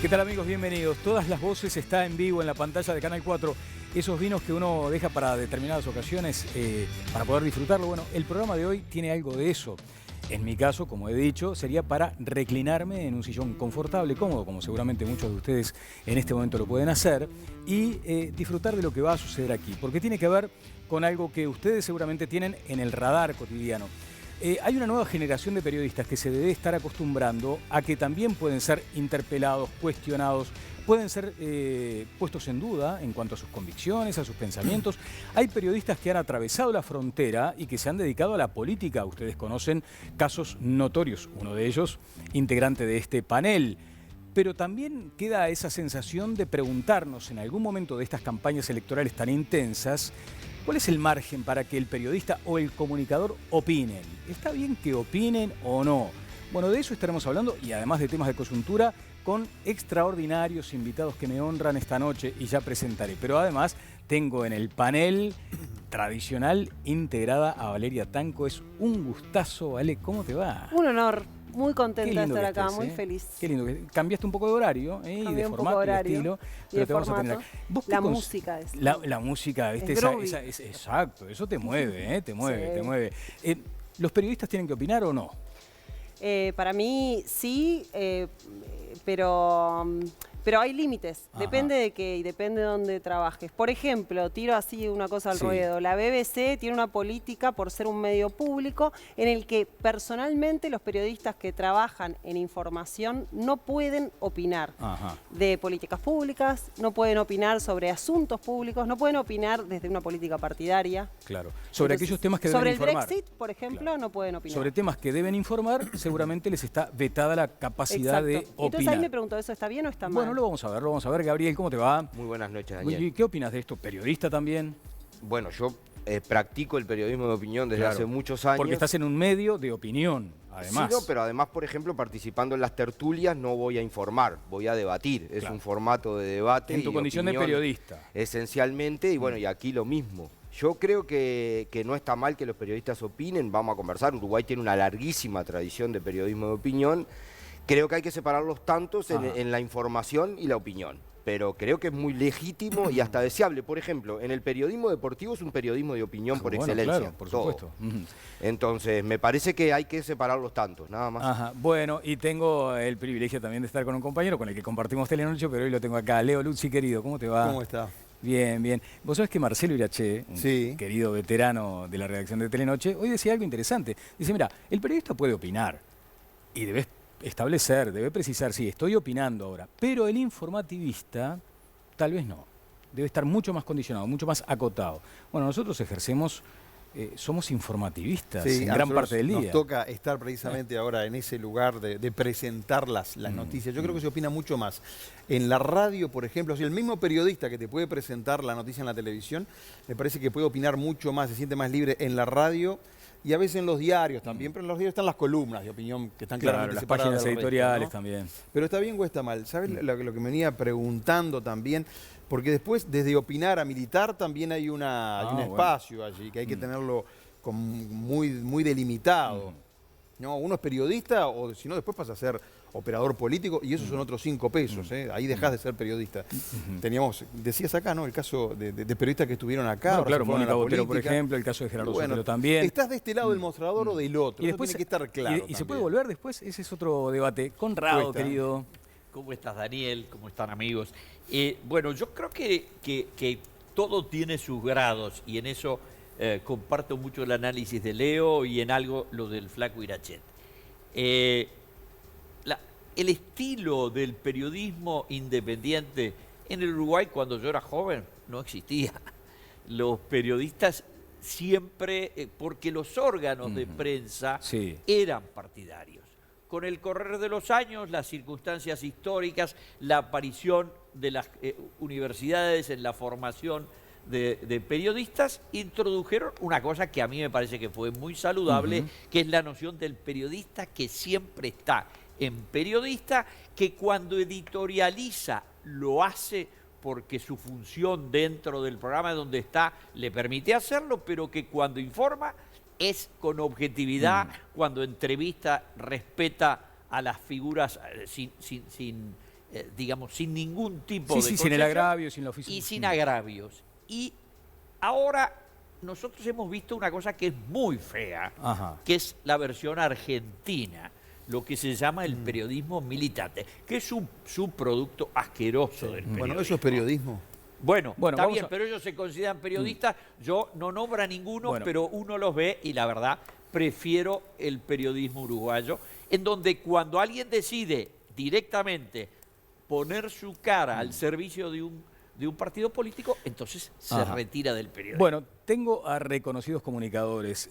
¿Qué tal, amigos? Bienvenidos. Todas las voces está en vivo en la pantalla de Canal 4. Esos vinos que uno deja para determinadas ocasiones para poder disfrutarlo. Bueno, el programa de hoy tiene algo de eso. En mi caso, como he dicho, sería para reclinarme en un sillón confortable, cómodo, como seguramente muchos de ustedes en este momento lo pueden hacer, y disfrutar de lo que va a suceder aquí, porque tiene que ver con algo que ustedes seguramente tienen en el radar cotidiano. Hay una nueva generación de periodistas que se debe estar acostumbrando a que también pueden ser interpelados, cuestionados, pueden ser puestos en duda en cuanto a sus convicciones, a sus pensamientos. Hay periodistas que han atravesado la frontera y que se han dedicado a la política. Ustedes conocen casos notorios, uno de ellos integrante de este panel. Pero también queda esa sensación de preguntarnos en algún momento de estas campañas electorales tan intensas, ¿cuál es el margen para que el periodista o el comunicador opinen? ¿Está bien que opinen o no? Bueno, de eso estaremos hablando y además de temas de coyuntura con extraordinarios invitados que me honran esta noche y ya presentaré. Pero además tengo en el panel tradicional integrada a Valeria Tanco. Es un gustazo, Vale. ¿Cómo te va? Un honor. Muy contenta de estar acá, estés, muy feliz. Qué lindo. Cambiaste un poco de horario y de formato y de estilo, pero te vamos a tener acá. La música es. La música, ¿viste? Exacto, eso te mueve, te mueve, te mueve. ¿Los periodistas tienen que opinar o no? Para mí sí, pero hay límites. Ajá. Depende de qué y depende de dónde trabajes. Por ejemplo, tiro así una cosa al ruedo. La BBC tiene una política, por ser un medio público, en el que personalmente los periodistas que trabajan en información no pueden opinar de políticas públicas, no pueden opinar sobre asuntos públicos, no pueden opinar desde una política partidaria. Claro. Sobre aquellos temas que deben informar. Sobre el Brexit, por ejemplo, no pueden opinar. Sobre temas que deben informar, seguramente les está vetada la capacidad de opinar. Entonces ahí me pregunto, ¿eso está bien o está mal? Bueno, lo vamos a ver, lo vamos a ver. Gabriel, ¿cómo te va? Muy buenas noches, Daniel. ¿Qué opinas de esto? ¿Periodista también? Bueno, yo practico el periodismo de opinión desde hace muchos años. Porque estás en un medio de opinión, además. Sí, no, pero además, por ejemplo, participando en las tertulias no voy a informar, voy a debatir. Es un formato de debate. En tu condición de periodista. Esencialmente, y bueno, y aquí lo mismo. Yo creo que no está mal que los periodistas opinen, vamos a conversar. Uruguay tiene una larguísima tradición de periodismo de opinión. Creo que hay que separar los tantos en la información y la opinión. Pero creo que es muy legítimo y hasta deseable. Por ejemplo, en el periodismo deportivo es un periodismo de opinión por excelencia. Claro, por supuesto. Entonces, me parece que hay que separar los tantos, nada más. Bueno, y tengo el privilegio también de estar con un compañero con el que compartimos Telenoche, pero hoy lo tengo acá. Leo Luzzi, querido, ¿cómo te va? ¿Cómo está? Bien, bien. Vos sabés que Marcelo Irache, un querido veterano de la redacción de Telenoche, hoy decía algo interesante. Dice, mira, el periodista puede opinar y debes establecer, debe precisar, sí, estoy opinando ahora, pero el informativista tal vez no, debe estar mucho más condicionado, mucho más acotado. Bueno, nosotros ejercemos, somos informativistas en gran parte del día. Nos toca estar precisamente ahora en ese lugar de presentar las noticias. Yo creo que se opina mucho más. En la radio, por ejemplo, si el mismo periodista que te puede presentar la noticia en la televisión, me parece que puede opinar mucho más, se siente más libre en la radio. Y a veces en los diarios también, pero en los diarios están las columnas de opinión que están claramente las separadas páginas del editoriales resto, ¿no? también. Pero está bien o está mal. ¿Sabes lo que me venía preguntando también? Porque después, desde opinar a militar, también hay un espacio allí, que hay que tenerlo muy delimitado. ¿No? Uno es periodista o si no, después pasa a ser operador político y esos son otros 5 pesos. Ahí dejás de ser periodista. Teníamos, decías acá, ¿no? El caso de periodistas que estuvieron acá. Bueno, claro, Mónica Botero, por ejemplo, el caso de Gerardo Sotelo también. ¿Estás de este lado del mostrador o del otro? Y después tiene que estar claro. ¿Y se puede volver después? Ese es otro debate. Conrado, querido. ¿Cómo estás, Daniel? ¿Cómo están, amigos? Bueno, yo creo que todo tiene sus grados y en eso comparto mucho el análisis de Leo y en algo lo del flaco Irachet. El estilo del periodismo independiente en el Uruguay cuando yo era joven no existía. Los periodistas siempre, porque los órganos de prensa eran partidarios. Con el correr de los años, las circunstancias históricas, la aparición de las universidades en la formación de periodistas, introdujeron una cosa que a mí me parece que fue muy saludable, que es la noción del periodista que siempre está en periodista, que cuando editorializa lo hace porque su función dentro del programa donde está le permite hacerlo, pero que cuando informa es con objetividad, cuando entrevista respeta a las figuras sin digamos, sin ningún tipo Sí, de sí, sin concepción el agravio, sin la oficina. y sin agravios. Y ahora nosotros hemos visto una cosa que es muy fea, Ajá. que es la versión argentina, lo que se llama el periodismo militante, que es un subproducto asqueroso del periodismo. Bueno, eso es periodismo. Bueno, está vamos bien, a- pero ellos se consideran periodistas. Yo no nombro a ninguno, Bueno. pero uno los ve y la verdad prefiero el periodismo uruguayo, en donde cuando alguien decide directamente poner su cara al servicio de un partido político, entonces se Ajá. retira del periodismo. Bueno, tengo a reconocidos comunicadores,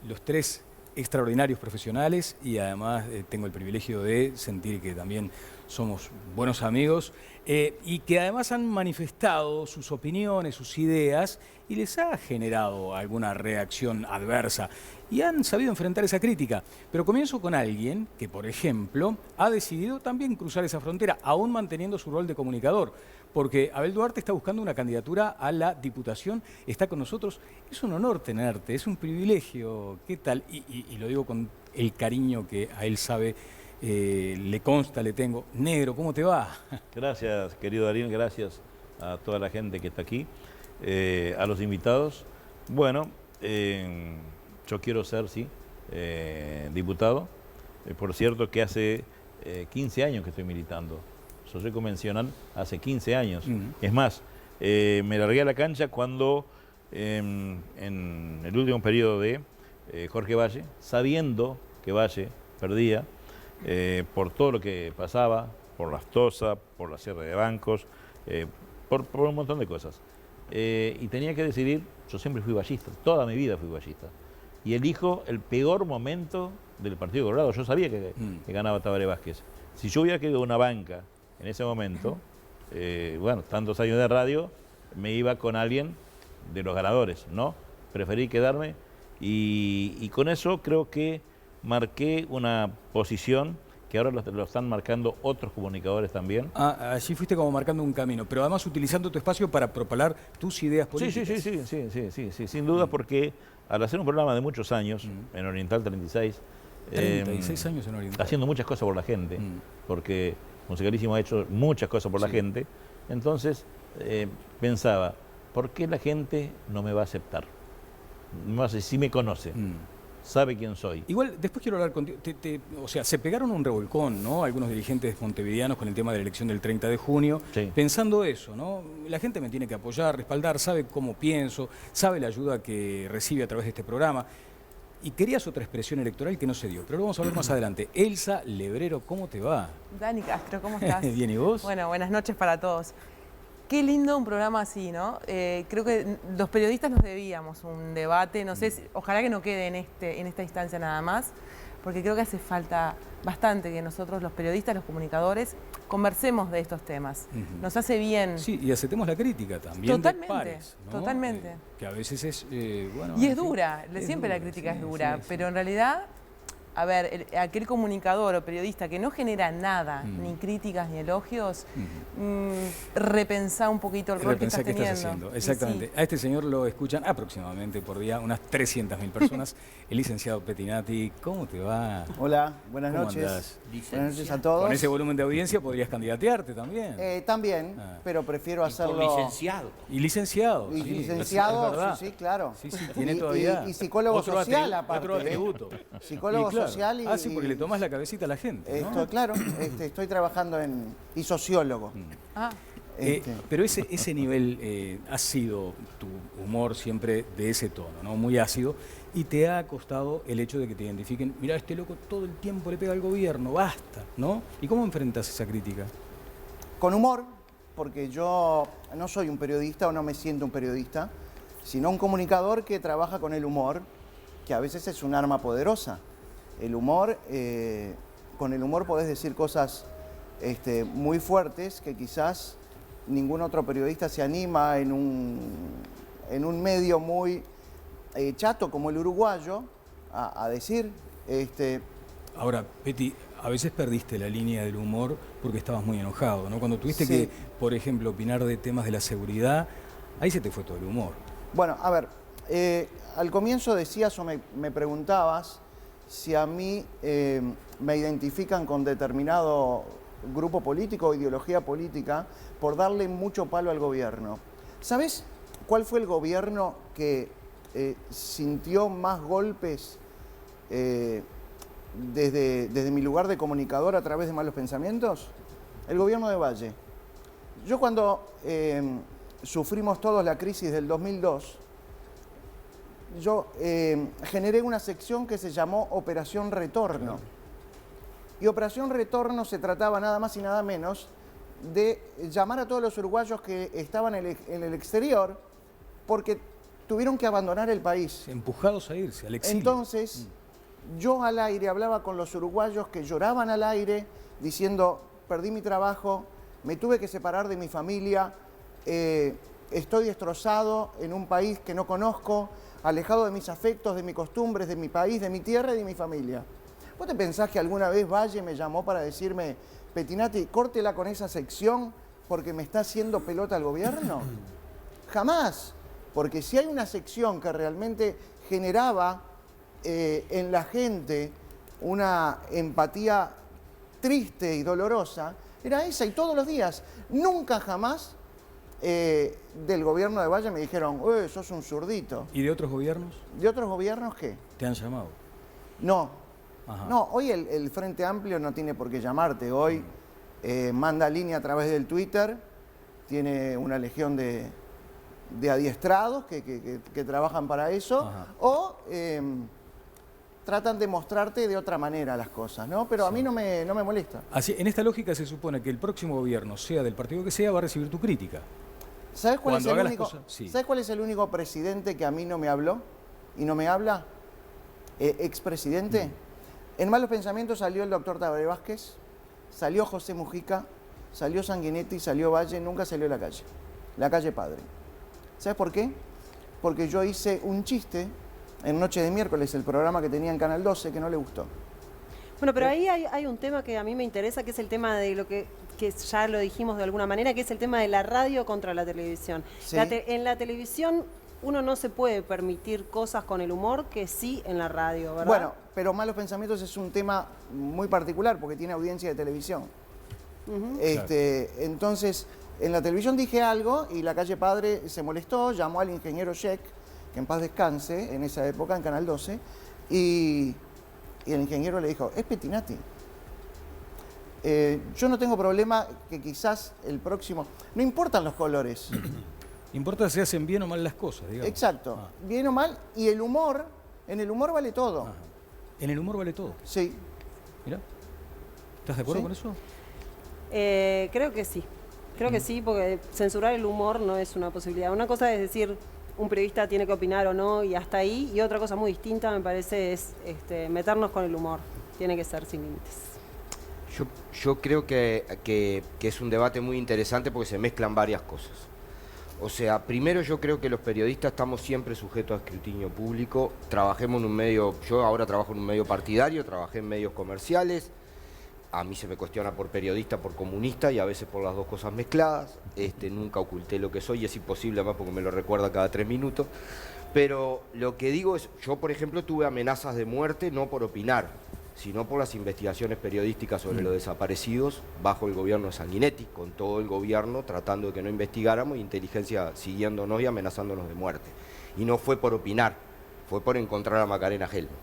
los tres extraordinarios profesionales y además tengo el privilegio de sentir que también somos buenos amigos y que además han manifestado sus opiniones, sus ideas y les ha generado alguna reacción adversa y han sabido enfrentar esa crítica. Pero comienzo con alguien que, por ejemplo, ha decidido también cruzar esa frontera, aún manteniendo su rol de comunicador. Porque Abel Duarte está buscando una candidatura a la Diputación, está con nosotros. Es un honor tenerte, es un privilegio. ¿Qué tal? Y lo digo con el cariño que a él sabe, le consta, le tengo. Negro, ¿cómo te va? Gracias, querido Darín, gracias a toda la gente que está aquí, a los invitados. Bueno, yo quiero ser, sí, diputado. Por cierto que hace 15 años que estoy militando. Soy convencional hace 15 años. Es más, me largué a la cancha cuando en el último periodo de Jorge Valle, sabiendo que Valle perdía por todo lo que pasaba, por las tosas, por la cierre de bancos, por un montón de cosas. Y tenía que decidir, yo siempre fui vallista, toda mi vida fui vallista. Y elijo el peor momento del Partido Colorado. Yo sabía que ganaba Tabaré Vázquez. Si yo hubiera quedado una banca en ese momento, bueno, tantos años de radio, me iba con alguien de los ganadores, ¿no? Preferí quedarme y con eso creo que marqué una posición que ahora lo están marcando otros comunicadores también. Allí fuiste como marcando un camino, pero además utilizando tu espacio para propalar tus ideas políticas. Sí, sin duda, porque al hacer un programa de muchos años, en Oriental 36, 36 años en Oriental. haciendo muchas cosas por la gente, porque Musicalísimo ha hecho muchas cosas por la gente, entonces pensaba, ¿por qué la gente no me va a aceptar? No sé si me conoce, sabe quién soy. Igual, después quiero hablar contigo. O sea, se pegaron un revolcón, ¿no? Algunos dirigentes montevideanos con el tema de la elección del 30 de junio, Sí. pensando eso, ¿no? La gente me tiene que apoyar, respaldar, sabe cómo pienso, sabe la ayuda que recibe a través de este programa. Y querías otra expresión electoral que no se dio, pero lo vamos a ver más adelante. Elsa Lebrero, ¿cómo te va? Dani Castro, ¿cómo estás? Bien, ¿y vos? Bueno, buenas noches para todos. Qué lindo un programa así, ¿no? Creo que los periodistas nos debíamos un debate, no sé, ojalá que no quede en esta instancia nada más, porque creo que hace falta bastante que nosotros, los periodistas, los comunicadores, conversemos de estos temas. Nos hace bien. Sí, y aceptemos la crítica también. Totalmente, de pares, ¿no? totalmente. Que a veces es, bueno... Y es en fin, dura, siempre la crítica es dura, pero en realidad, a ver, aquel comunicador o periodista que no genera nada, ni críticas ni elogios, repensá un poquito el rol que estás Repensá qué teniendo. haciendo. Exactamente. Sí. A este señor lo escuchan aproximadamente por día unas 300.000 personas. El licenciado Pettinati, ¿cómo te va? Hola, buenas ¿Cómo noches. andás? Buenas noches a todos. Con ese volumen de audiencia podrías candidatearte también. También, pero prefiero hacerlo. licenciado. Y licenciado. Y sí, licenciado, es verdad. sí, claro. Sí, tiene Y- todavía. y psicólogo otro social, atributo, aparte. Otro atributo. Psicólogo claro. social y- Ah, sí, porque le tomás la cabecita a la gente, ¿no? Claro, estoy trabajando y sociólogo. Ah, Pero ese nivel ha sido tu humor siempre de ese tono, ¿no? Muy ácido, y te ha costado el hecho de que te identifiquen, mirá, este loco todo el tiempo le pega al gobierno, basta, ¿no? ¿Y cómo enfrentas esa crítica? Con humor, porque yo no soy un periodista o no me siento un periodista, sino un comunicador que trabaja con el humor, que a veces es un arma poderosa. El humor, con el humor podés decir cosas muy fuertes que quizás ningún otro periodista se anima en un medio muy chato como el uruguayo a decir. Ahora, Peti, a veces perdiste la línea del humor porque estabas muy enojado, ¿no? Cuando tuviste Sí. que, por ejemplo, opinar de temas de la seguridad, ahí se te fue todo el humor. Bueno, a ver, al comienzo decías o me preguntabas si a mí me identifican con determinado grupo político o ideología política por darle mucho palo al gobierno. ¿Sabes cuál fue el gobierno que sintió más golpes desde mi lugar de comunicador a través de malos pensamientos? El gobierno de Valle. Yo cuando sufrimos todos la crisis del 2002, yo generé una sección que se llamó Operación Retorno. Y Operación Retorno se trataba nada más y nada menos de llamar a todos los uruguayos que estaban en el exterior porque tuvieron que abandonar el país. Empujados a irse al exilio. Entonces, yo al aire hablaba con los uruguayos que lloraban al aire diciendo, perdí mi trabajo, me tuve que separar de mi familia, estoy destrozado en un país que no conozco, alejado de mis afectos, de mis costumbres, de mi país, de mi tierra y de mi familia. ¿Vos te pensás que alguna vez Valle me llamó para decirme, Pettinati, córtela con esa sección porque me está haciendo pelota el gobierno? Jamás, porque si hay una sección que realmente generaba en la gente una empatía triste y dolorosa, era esa, y todos los días. Nunca jamás del gobierno de Valle me dijeron, sos un zurdito. ¿Y de otros gobiernos? ¿De otros gobiernos qué? ¿Te han llamado? No. Ajá. No, hoy el Frente Amplio no tiene por qué llamarte. Hoy manda línea a través del Twitter, tiene una legión de adiestrados que trabajan para eso. Ajá. O tratan de mostrarte de otra manera las cosas, ¿no? Pero sí, a mí no me molesta. Así, en esta lógica se supone que el próximo gobierno, sea del partido que sea, va a recibir tu crítica. ¿Sabes cuál es el único presidente que a mí no me habló y no me habla? Expresidente. En Malos Pensamientos salió el doctor Tabaré Vázquez, salió José Mujica, salió Sanguinetti, salió Valle, nunca salió la calle Padre. ¿Sabes por qué? Porque yo hice un chiste en Noche de Miércoles, el programa que tenía en Canal 12, que no le gustó. Bueno, pero ahí hay un tema que a mí me interesa, que es el tema de lo que ya lo dijimos de alguna manera, que es el tema de la radio contra la televisión. ¿Sí? En la televisión uno no se puede permitir cosas con el humor que sí en la radio, ¿verdad? Bueno, pero Malos Pensamientos es un tema muy particular porque tiene audiencia de televisión. Entonces, en la televisión dije algo y la calle Padre se molestó, llamó al ingeniero Sheck, que en paz descanse, en esa época, en Canal 12, y el ingeniero le dijo, es Pettinati. Yo no tengo problema que quizás el próximo... No importan los colores. Importa si hacen bien o mal las cosas, digamos. Exacto, bien o mal, y el humor, en el humor vale todo. Ajá. ¿En el humor vale todo? Sí. Mira, ¿estás de acuerdo con eso? Creo que sí. Creo que sí, porque censurar el humor no es una posibilidad. Una cosa es decir, un periodista tiene que opinar o no, y hasta ahí, y otra cosa muy distinta, me parece, es meternos con el humor. Tiene que ser sin límites. Yo creo que es un debate muy interesante porque se mezclan varias cosas. O sea, primero yo creo que los periodistas estamos siempre sujetos a escrutinio público. Trabajemos en un medio, yo ahora trabajo en un medio partidario, trabajé en medios comerciales. A mí se me cuestiona por periodista, por comunista y a veces por las dos cosas mezcladas. Nunca oculté lo que soy, es imposible además porque me lo recuerda cada 3 minutos. Pero lo que digo es, yo por ejemplo tuve amenazas de muerte no por opinar, sino por las investigaciones periodísticas sobre los desaparecidos bajo el gobierno de Sanguinetti, con todo el gobierno tratando de que no investigáramos, inteligencia siguiéndonos y amenazándonos de muerte. Y no fue por opinar, fue por encontrar a Macarena Gelman.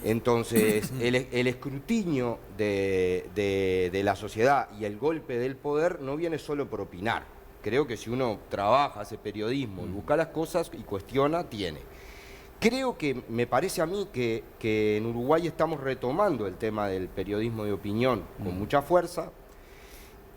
Entonces, el escrutinio de la sociedad y el golpe del poder no viene solo por opinar. Creo que si uno trabaja, hace periodismo, y busca las cosas y cuestiona, tiene. Creo que, me parece a mí que en Uruguay estamos retomando el tema del periodismo de opinión con mucha fuerza.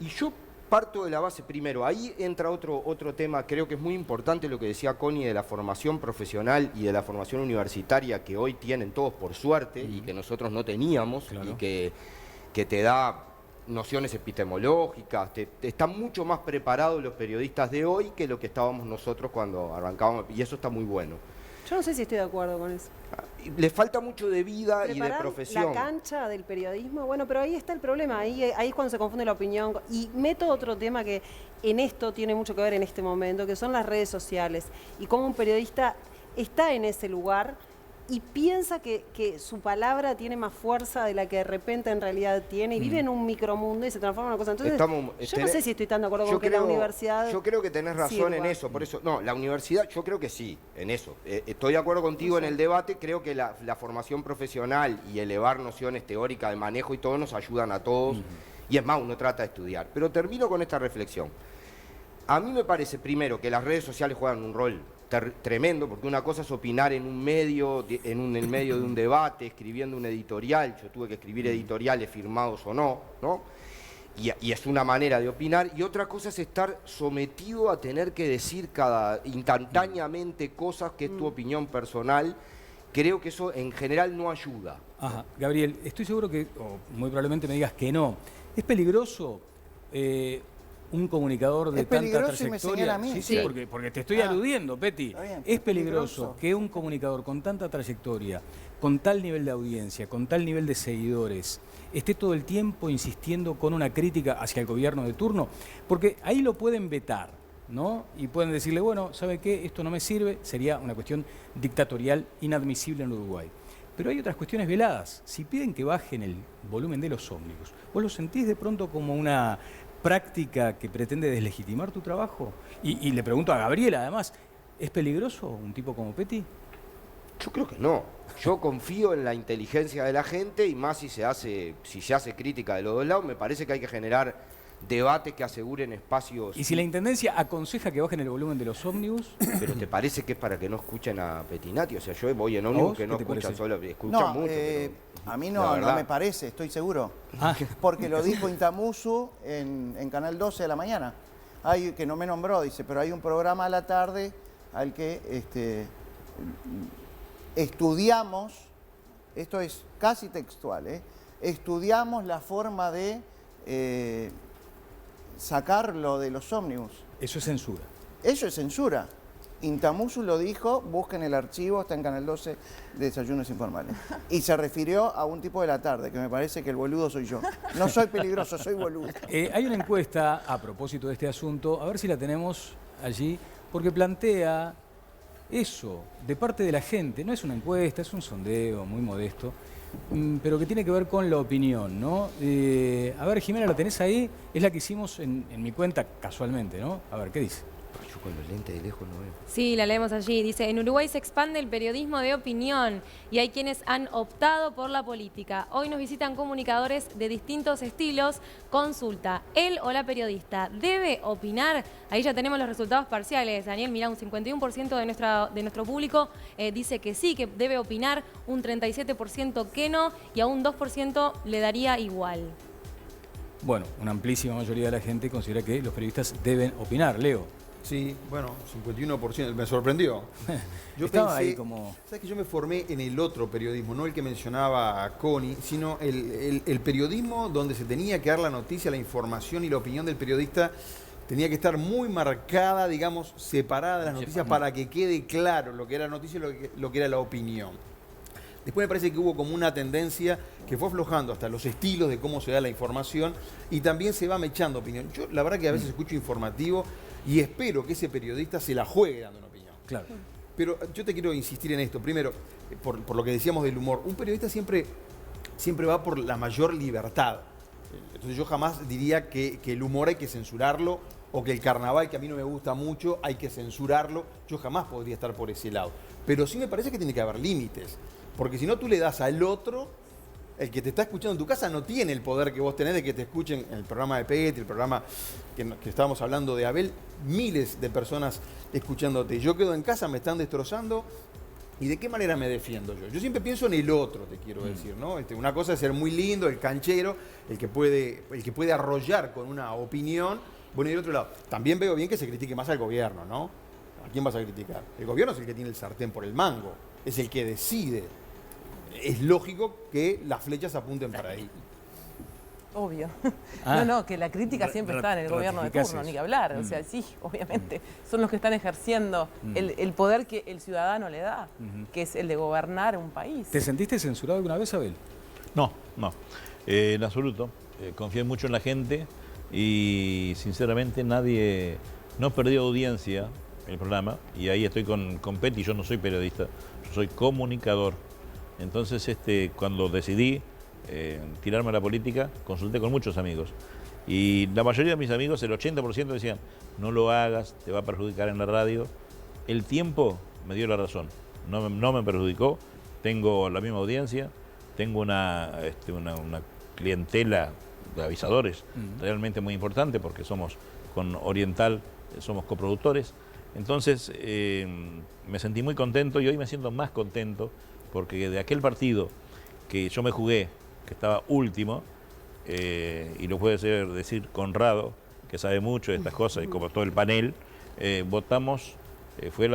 Y yo parto de la base primero, ahí entra otro tema, creo que es muy importante lo que decía Connie de la formación profesional y de la formación universitaria que hoy tienen todos por suerte y que nosotros no teníamos, claro, y que te da nociones epistemológicas, están mucho más preparados los periodistas de hoy que lo que estábamos nosotros cuando arrancábamos, y eso está muy bueno. Yo no sé si estoy de acuerdo con eso. Le falta mucho de vida y de profesión. La cancha del periodismo, bueno, pero ahí está el problema, ahí es cuando se confunde la opinión. Y meto otro tema que en esto tiene mucho que ver en este momento, que son las redes sociales. Y cómo un periodista está en ese lugar y piensa que su palabra tiene más fuerza de la que de repente en realidad tiene, y vive en un micromundo y se transforma en una cosa. Entonces, yo no sé si estoy tan de acuerdo con que la universidad... Yo creo que tenés razón en eso, por eso, no, la universidad, yo creo que sí, en eso. Estoy de acuerdo contigo en el debate, creo que la formación profesional y elevar nociones teóricas de manejo y todo nos ayudan a todos, y es más, uno trata de estudiar. Pero termino con esta reflexión. A mí me parece, primero, que las redes sociales juegan un rol tremendo, porque una cosa es opinar en un medio, en el medio de un debate, escribiendo un editorial. Yo tuve que escribir editoriales firmados o no, ¿no? Y es una manera de opinar. Y otra cosa es estar sometido a tener que decir instantáneamente cosas que es tu opinión personal. Creo que eso en general no ayuda. Ajá. Gabriel, estoy seguro que, o muy probablemente me digas que no. ¿Es peligroso un comunicador de tanta trayectoria? A mí. Sí, porque te estoy aludiendo, Peti. Bien, ¿Es peligroso que un comunicador con tanta trayectoria, con tal nivel de audiencia, con tal nivel de seguidores, esté todo el tiempo insistiendo con una crítica hacia el gobierno de turno? Porque ahí lo pueden vetar, ¿no? Y pueden decirle, bueno, ¿sabe qué? Esto no me sirve. Sería una cuestión dictatorial inadmisible en Uruguay. Pero hay otras cuestiones veladas. Si piden que bajen el volumen de los ómnibus, ¿vos lo sentís de pronto como una práctica que pretende deslegitimar tu trabajo? Y le pregunto a Gabriela, además, ¿es peligroso un tipo como Peti? Yo creo que no. Yo confío en la inteligencia de la gente, y más si se hace crítica de los dos lados. Me parece que hay que generar debates que aseguren espacios... ¿Y si la Intendencia aconseja que bajen el volumen de los ómnibus? ¿Pero te parece que es para que no escuchen a Petinati? O sea, yo voy en ómnibus que no escuchan solo, escuchan mucho. Pero a mí no me parece, estoy seguro. Porque lo dijo Intamusu en Canal 12 de la mañana. Que no me nombró, dice, pero hay un programa a la tarde al que estudiamos, esto es casi textual, estudiamos la forma de sacarlo de los ómnibus. Eso es censura. Eso es censura. Intamusu lo dijo, busquen el archivo, está en Canal 12 de Desayunos Informales. Y se refirió a un tipo de la tarde, que me parece que el boludo soy yo. No soy peligroso, soy boludo. Hay una encuesta a propósito de este asunto, a ver si la tenemos allí, porque plantea eso de parte de la gente. No es una encuesta, es un sondeo muy modesto, pero que tiene que ver con la opinión, ¿no? A ver, Jimena, ¿la tenés ahí? Es la que hicimos en mi cuenta casualmente, ¿no? A ver, ¿qué dice? Yo con los lentes de lejos no veo. Sí, la leemos allí. Dice, en Uruguay se expande el periodismo de opinión y hay quienes han optado por la política. Hoy nos visitan comunicadores de distintos estilos. Consulta, ¿él o la periodista debe opinar? Ahí ya tenemos los resultados parciales. Daniel, mira, un 51% de nuestro público dice que sí, que debe opinar, un 37% que no, y a un 2% le daría igual. Bueno, una amplísima mayoría de la gente considera que los periodistas deben opinar. Leo. Sí, bueno, 51%, me sorprendió. Yo Estaba pensé, ahí como... ¿sabes que yo me formé en el otro periodismo, no el que mencionaba a Connie, sino el periodismo donde se tenía que dar la noticia, la información y la opinión del periodista tenía que estar muy marcada, digamos, separada de las noticias para que quede claro lo que era la noticia y lo que era la opinión. Después me parece que hubo como una tendencia que fue aflojando hasta los estilos de cómo se da la información y también se va mechando opinión. Yo la verdad que a veces escucho informativo y espero que ese periodista se la juegue dando una opinión. Claro. Pero yo te quiero insistir en esto. Primero, por lo que decíamos del humor, un periodista siempre va por la mayor libertad. Entonces yo jamás diría que el humor hay que censurarlo o que el carnaval, que a mí no me gusta mucho, hay que censurarlo. Yo jamás podría estar por ese lado. Pero sí me parece que tiene que haber límites. Porque si no, tú le das al otro, el que te está escuchando en tu casa no tiene el poder que vos tenés de que te escuchen en el programa de Petri, el programa que estábamos hablando de Abel, miles de personas escuchándote. Yo quedo en casa, me están destrozando, ¿y de qué manera me defiendo yo? Yo siempre pienso en el otro, te quiero decir, ¿no? Una cosa es ser muy lindo, el canchero, el que puede arrollar con una opinión. Bueno, y del otro lado, también veo bien que se critique más al gobierno, ¿no? ¿A quién vas a criticar? El gobierno es el que tiene el sartén por el mango, es el que decide. Es lógico que las flechas apunten para ahí. Obvio. No, que la crítica siempre está en el gobierno de turno, ni que hablar. O sea, sí, obviamente. Son los que están ejerciendo el poder que el ciudadano le da, que es el de gobernar un país. ¿Te sentiste censurado alguna vez, Abel? No. En absoluto. Confié mucho en la gente y sinceramente nadie no perdió audiencia el programa, y ahí estoy con Peti. Yo no soy periodista, yo soy comunicador. Entonces, cuando decidí tirarme a la política, consulté con muchos amigos. Y la mayoría de mis amigos, el 80% decían, no lo hagas, te va a perjudicar en la radio. El tiempo me dio la razón, no me perjudicó, tengo la misma audiencia, tengo una clientela de avisadores realmente muy importante, porque somos con Oriental, somos coproductores. Entonces me sentí muy contento y hoy me siento más contento, porque de aquel partido que yo me jugué, que estaba último, y lo puede decir Conrado, que sabe mucho de estas cosas, y como todo el panel, votamos, fue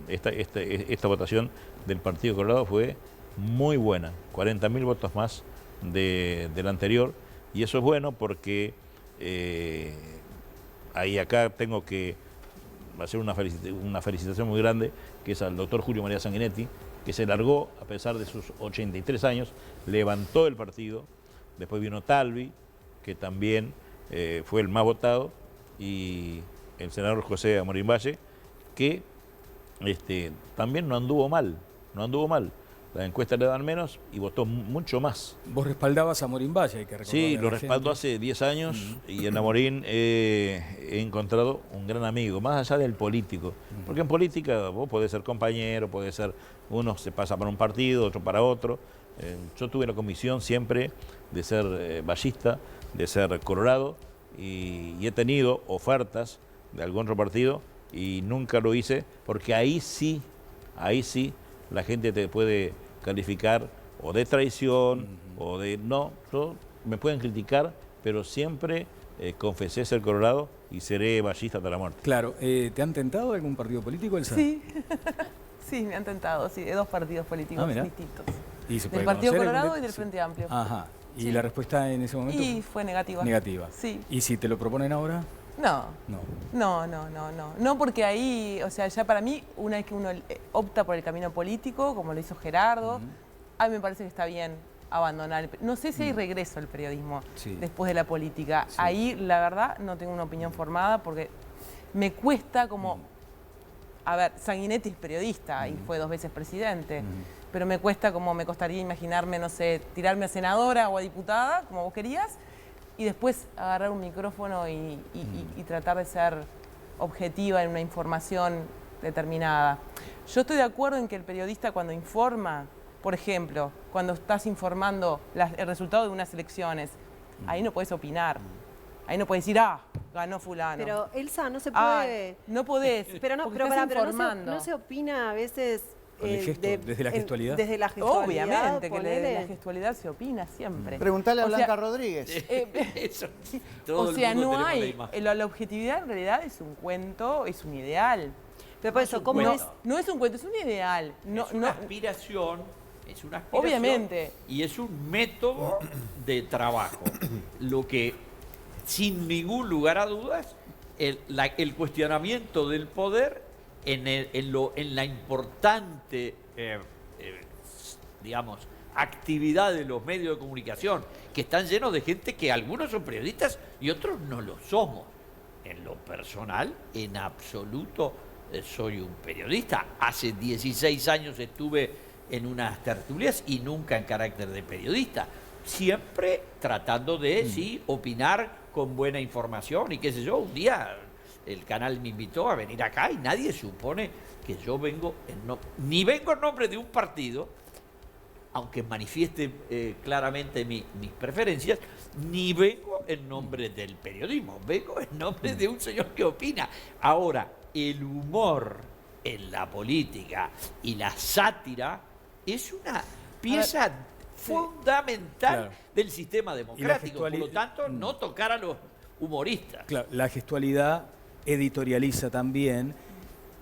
esta votación del Partido Colorado fue muy buena, 40.000 votos más del anterior, y eso es bueno porque acá tengo que hacer una felicitación muy grande, que es al doctor Julio María Sanguinetti, que se largó a pesar de sus 83 años, levantó el partido. Después vino Talvi, que también fue el más votado, y el senador José Amorín Valle, que también no anduvo mal. Las encuestas le dan menos y votó mucho más. Vos respaldabas a Amorín Valle, hay que recordar. Sí, lo respaldo hace 10 años y en Amorín he encontrado un gran amigo, más allá del político. Porque en política vos podés ser compañero, uno se pasa para un partido, otro para otro. Yo tuve la comisión siempre de ser vallista, de ser colorado, y he tenido ofertas de algún otro partido y nunca lo hice, porque ahí sí la gente te puede calificar o de traición o de... me pueden criticar, pero siempre confesé ser colorado y seré vallista hasta la muerte. Claro, ¿te han tentado algún partido político, Elsa? Sí, sí, me han tentado, sí, de dos partidos políticos distintos. ¿Y se puede del Partido conocer Colorado y del Frente Amplio. Ajá. ¿Y sí. La respuesta en ese momento? Y fue negativa. Negativa. Sí. ¿Y si te lo proponen ahora? No, porque ahí, o sea, ya para mí, una vez que uno opta por el camino político, como lo hizo Gerardo, a mí me parece que está bien abandonar. No sé si hay regreso al periodismo después de la política. Sí. Ahí, la verdad, no tengo una opinión formada porque me cuesta como... A ver, Sanguinetti es periodista y fue 2 veces presidente, pero me costaría imaginarme, no sé, tirarme a senadora o a diputada, como vos querías, y después agarrar un micrófono y tratar de ser objetiva en una información determinada. Yo estoy de acuerdo en que el periodista cuando informa, por ejemplo, cuando estás informando el resultado de unas elecciones, ahí no podés opinar. Ahí no podés decir, ganó fulano. Pero, Elsa, no se puede... no podés, pero no se opina a veces... desde la gestualidad. Desde la gestualidad. Obviamente, que desde la gestualidad se opina siempre. Preguntale a Blanca Rodríguez. Eso, o sea, no hay... La objetividad en realidad es un cuento, es un ideal. Pero por eso, ¿cómo es? No es un cuento, es un ideal. Es una aspiración. Es una aspiración. Obviamente. Y es un método de trabajo. Lo que, sin ningún lugar a dudas, el cuestionamiento del poder en la importante, digamos, actividad de los medios de comunicación, que están llenos de gente que algunos son periodistas y otros no lo somos. En lo personal, en absoluto, soy un periodista. Hace 16 años estuve en unas tertulias y nunca en carácter de periodista. Siempre tratando de, opinar con buena información y qué sé yo. Un día el canal me invitó a venir acá y nadie supone que yo vengo ni vengo en nombre de un partido, aunque manifieste claramente mis preferencias, ni vengo en nombre del periodismo, vengo en nombre de un señor que opina. Ahora, el humor en la política y la sátira es una pieza fundamental del sistema democrático, por lo tanto, no tocar a los humoristas. Claro, la gestualidad editorializa también,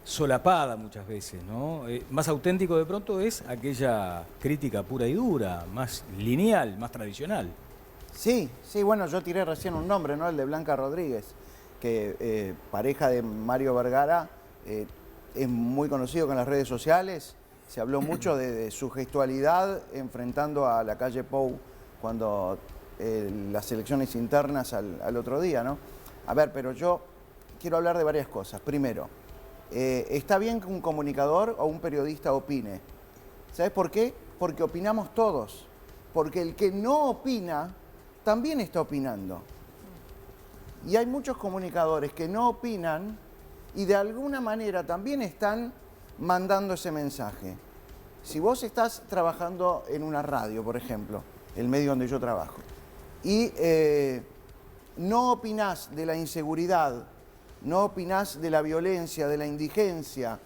solapada muchas veces, ¿no? Más auténtico de pronto es aquella crítica pura y dura, más lineal, más tradicional. Sí, bueno, yo tiré recién un nombre, ¿no? El de Blanca Rodríguez, que pareja de Mario Vergara, es muy conocido con las redes sociales. Se habló mucho de su gestualidad enfrentando a la calle Pou cuando las elecciones internas al otro día, ¿no? A ver, pero yo quiero hablar de varias cosas. Primero, Está bien que un comunicador o un periodista opine. ¿Sabes por qué? Porque opinamos todos. Porque el que no opina también está opinando. Y hay muchos comunicadores que no opinan y de alguna manera también están mandando ese mensaje. Si vos estás trabajando en una radio, por ejemplo, el medio donde yo trabajo, y no opinás de la inseguridad, no opinás de la violencia, de la indigencia,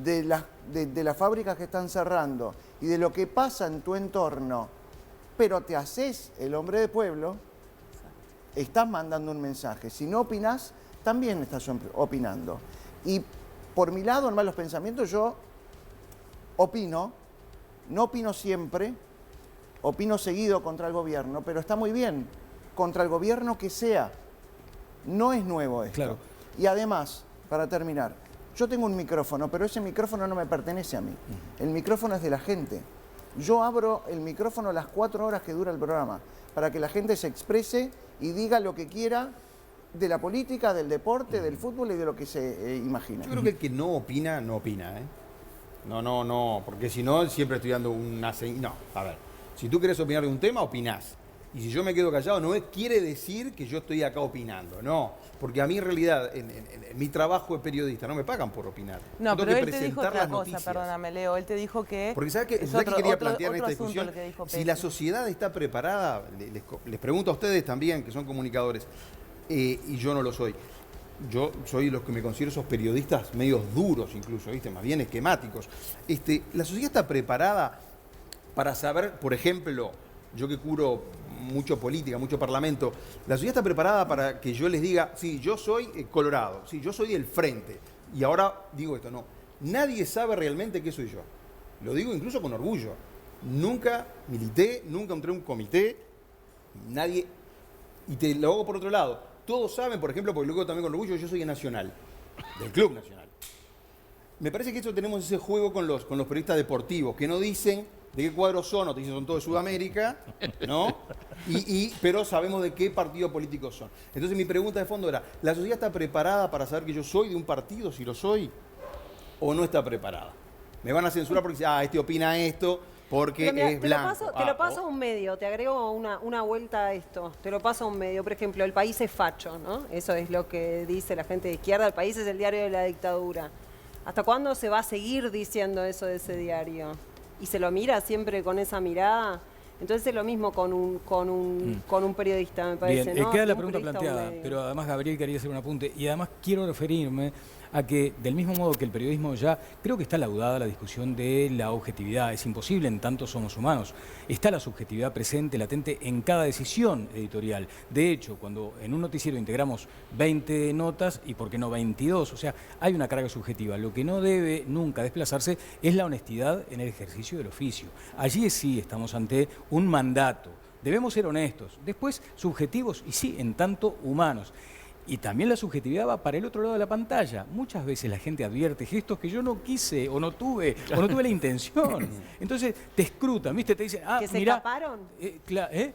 de las fábricas que están cerrando y de lo que pasa en tu entorno, pero te haces el hombre de pueblo, estás mandando un mensaje. Si no opinás, también estás opinando. Y por mi lado, en Malos Pensamientos, yo opino, no opino siempre, opino seguido contra el gobierno, pero está muy bien, contra el gobierno que sea. No es nuevo esto. Claro. Y además, para terminar, yo tengo un micrófono, pero ese micrófono no me pertenece a mí. El micrófono es de la gente. Yo abro el micrófono las 4 horas que dura el programa, para que la gente se exprese y diga lo que quiera de la política, del deporte, del fútbol y de lo que se imagina. Yo creo que el que no opina, no opina, ¿eh? No, porque si no, siempre estoy dando una... No, a ver, si tú querés opinar de un tema, opinás. Y si yo me quedo callado, no quiere decir que yo estoy acá opinando, no. Porque a mí en realidad, en mi trabajo de periodista, no me pagan por opinar. No, tengo pero que él te dijo presentar otra las cosa, noticias. perdóname, Leo. Él te dijo que... Porque ¿sabes qué quería plantear en esta discusión? Si la sociedad está preparada, les pregunto a ustedes también, que son comunicadores, y yo no lo soy. Yo soy los que me considero esos periodistas medios duros incluso, ¿viste? Más bien esquemáticos. La sociedad está preparada para saber, por ejemplo, yo que cubro mucho política, mucho parlamento, la sociedad está preparada para que yo les diga, sí, yo soy colorado, sí, yo soy del frente. Y ahora digo esto, no. Nadie sabe realmente qué soy yo. Lo digo incluso con orgullo. Nunca milité, nunca entré en un comité, nadie... Y te lo hago por otro lado. Todos saben, por ejemplo, porque lo digo también con orgullo, yo soy de Nacional, del Club Nacional. Me parece que esto tenemos ese juego con los periodistas deportivos, que no dicen de qué cuadros son, o te dicen son todos de Sudamérica, ¿no? Pero sabemos de qué partido político son. Entonces mi pregunta de fondo era, ¿la sociedad está preparada para saber que yo soy de un partido, si lo soy, o no está preparada? Me van a censurar porque dicen, este opina esto, porque mira, es blanco. Te lo paso a un medio, te agrego una vuelta a esto. Te lo paso a un medio. Por ejemplo, El País es facho, ¿no? Eso es lo que dice la gente de izquierda. El País es el diario de la dictadura. ¿Hasta cuándo se va a seguir diciendo eso de ese diario? ¿Y se lo mira siempre con esa mirada? Entonces es lo mismo con un periodista, me parece. Bien, ¿no? queda la Un pregunta periodista, planteada, un medio. pero además Gabriel quería hacer un apunte y además quiero referirme a que del mismo modo que el periodismo ya, creo que está laudada la discusión de la objetividad, es imposible en tanto somos humanos, está la subjetividad presente, latente en cada decisión editorial. De hecho, cuando en un noticiero integramos 20 notas y por qué no 22, o sea, hay una carga subjetiva. Lo que no debe nunca desplazarse es la honestidad en el ejercicio del oficio. Allí sí estamos ante un mandato. Debemos ser honestos, después subjetivos y sí, en tanto humanos. Y también la subjetividad va para el otro lado de la pantalla. Muchas veces la gente advierte gestos que yo no quise o no tuve la intención. Entonces te escrutan, ¿viste? Te dicen, ¿Que se mirá, escaparon?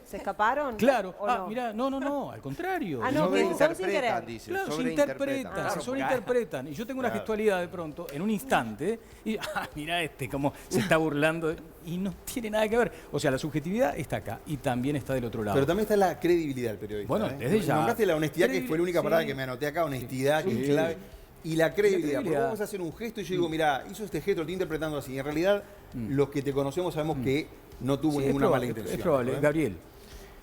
¿Se escaparon? Claro. ¿O no? Mirá, no, al contrario. No, que son sin querer. Dice, Claro, se sobreinterpretan. sobreinterpretan. Y yo tengo una gestualidad de pronto, en un instante, y mirá como se está burlando. Y no tiene nada que ver. O sea, la subjetividad está acá y también está del otro lado. Pero también está la credibilidad del periodista. Bueno, desde ya. Nombraste la honestidad, que fue la única palabra que me anoté acá, honestidad, que es clave. Y la credibilidad. Porque vamos a hacer un gesto y yo digo, mira, hizo este gesto, lo estoy interpretando así. En realidad, los que te conocemos sabemos que no tuvo ninguna mala intención. Es probable. ¿no? Gabriel.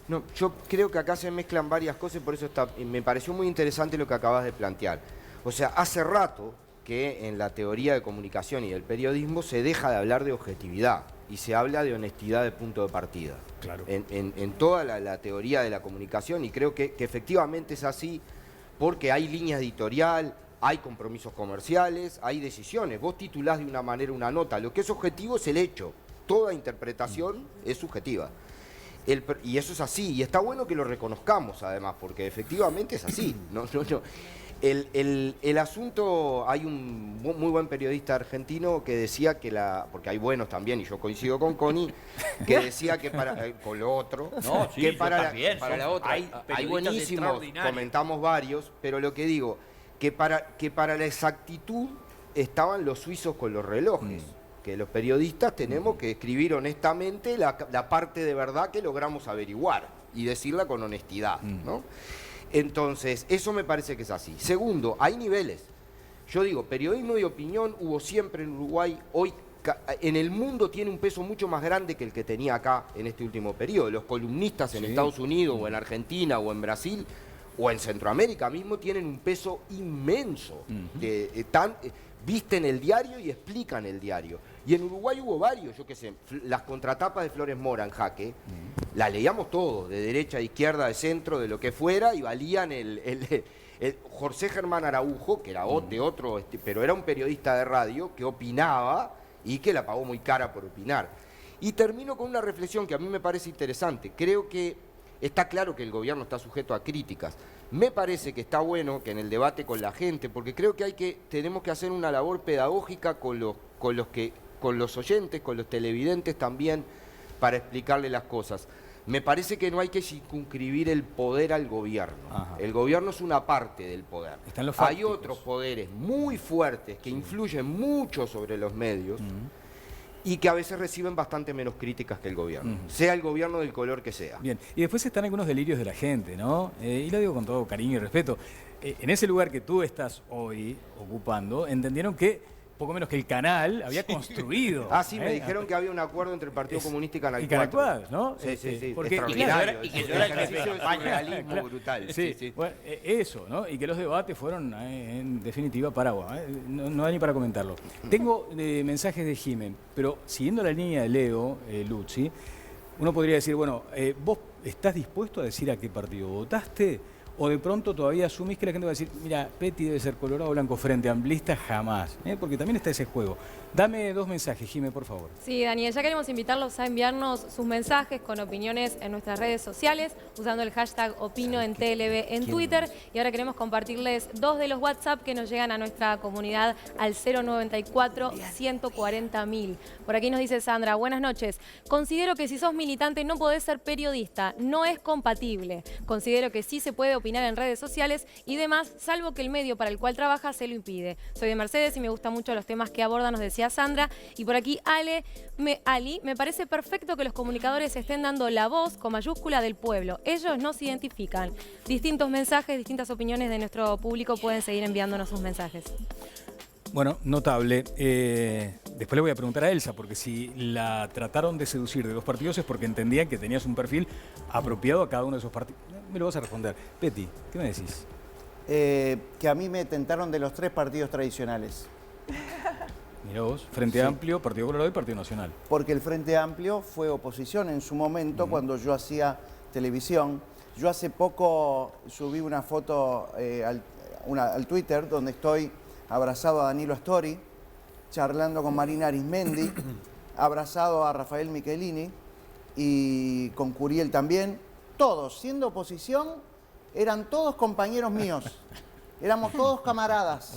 No, yo creo que acá se mezclan varias cosas y por eso me pareció muy interesante lo que acabas de plantear. O sea, hace rato que en la teoría de comunicación y del periodismo se deja de hablar de objetividad y se habla de honestidad de punto de partida. Claro. En toda la teoría de la comunicación, y creo que efectivamente es así porque hay línea editorial, hay compromisos comerciales, hay decisiones. Vos titulás de una manera una nota. Lo que es objetivo es el hecho. Toda interpretación es subjetiva. Y eso es así. Y está bueno que lo reconozcamos, además, porque efectivamente es así. El asunto, hay un muy buen periodista argentino que decía que porque hay buenos también, y yo coincido con Connie, que decía que con lo otro, No, sí, que yo para también, la otra, hay periodistas buenísimos, extraordinarios. comentamos varios, pero lo que digo, que para la exactitud estaban los suizos con los relojes. Que los periodistas tenemos que escribir honestamente la parte de verdad que logramos averiguar y decirla con honestidad, ¿no? Entonces, eso me parece que es así. Segundo, hay niveles. Yo digo, periodismo de opinión hubo siempre en Uruguay, hoy en el mundo tiene un peso mucho más grande que el que tenía acá en este último periodo. Los columnistas en Estados Unidos o en Argentina o en Brasil o en Centroamérica mismo tienen un peso inmenso. Visten el diario y explican el diario. Y en Uruguay hubo varios, yo qué sé, las contratapas de Flores Mora en Jaque, las leíamos todos, de derecha, de izquierda, de centro, de lo que fuera, y valían José Germán Araujo, que era de otro, pero era un periodista de radio que opinaba y que la pagó muy cara por opinar. Y termino con una reflexión que a mí me parece interesante. Creo que está claro que el gobierno está sujeto a críticas. Me parece que está bueno que en el debate con la gente, porque creo que tenemos que hacer una labor pedagógica con los oyentes, con los televidentes también, para explicarle las cosas. Me parece que no hay que circunscribir el poder al gobierno. Ajá. El gobierno es una parte del poder. Hay otros poderes muy fuertes que influyen mucho sobre los medios y que a veces reciben bastante menos críticas que el gobierno, sea el gobierno del color que sea. Bien, y después están algunos delirios de la gente, ¿no? Y lo digo con todo cariño y respeto. En ese lugar que tú estás hoy ocupando, entendieron que poco menos que el canal había construido. Sí, me dijeron que había un acuerdo entre el Partido Comunista y Canal 4. Y Canal 4, ¿no? Sí. Porque, extraordinario. Y que yo era el ejercicio de surrealismo brutal. Sí. Bueno, eso, ¿no? Y que los debates fueron, en definitiva, para agua. No hay ni para comentarlo. Tengo mensajes de Jimen, pero siguiendo la línea de Leo, Lucci, uno podría decir, bueno, ¿vos estás dispuesto a decir a qué partido votaste? ¿O de pronto todavía asumís que la gente va a decir, mira, Petty debe ser colorado, blanco, frente amplista? Jamás, porque también está ese juego. Dame 2 mensajes, Jimé, por favor. Sí, Daniel, ya queremos invitarlos a enviarnos sus mensajes con opiniones en nuestras redes sociales, usando el hashtag Opino en TLB en Twitter. Y ahora queremos compartirles 2 de los WhatsApp que nos llegan a nuestra comunidad al 094-140.000. Por aquí nos dice Sandra, buenas noches. Considero que si sos militante no podés ser periodista, no es compatible. Considero que sí se puede opinar en redes sociales y demás, salvo que el medio para el cual trabaja se lo impide. Soy de Mercedes y me gustan mucho los temas que aborda, nos decía Sandra. Y por aquí Ali, me parece perfecto que los comunicadores estén dando la voz con mayúscula del pueblo. Ellos no se identifican. Distintos mensajes, distintas opiniones de nuestro público, pueden seguir enviándonos sus mensajes. Bueno, notable. Después le voy a preguntar a Elsa, porque si la trataron de seducir de 2 partidos es porque entendían que tenías un perfil apropiado a cada uno de esos partidos. Me lo vas a responder. Petty, ¿qué me decís? Que a mí me tentaron de los 3 partidos tradicionales. Mirá vos, Frente Amplio, Partido Colorado y Partido Nacional. Porque el Frente Amplio fue oposición en su momento cuando yo hacía televisión. Yo hace poco subí una foto al Twitter donde estoy abrazado a Danilo Astori, charlando con Marina Arismendi, abrazado a Rafael Michelini y con Curiel también. Todos, siendo oposición, eran todos compañeros míos. Éramos todos camaradas.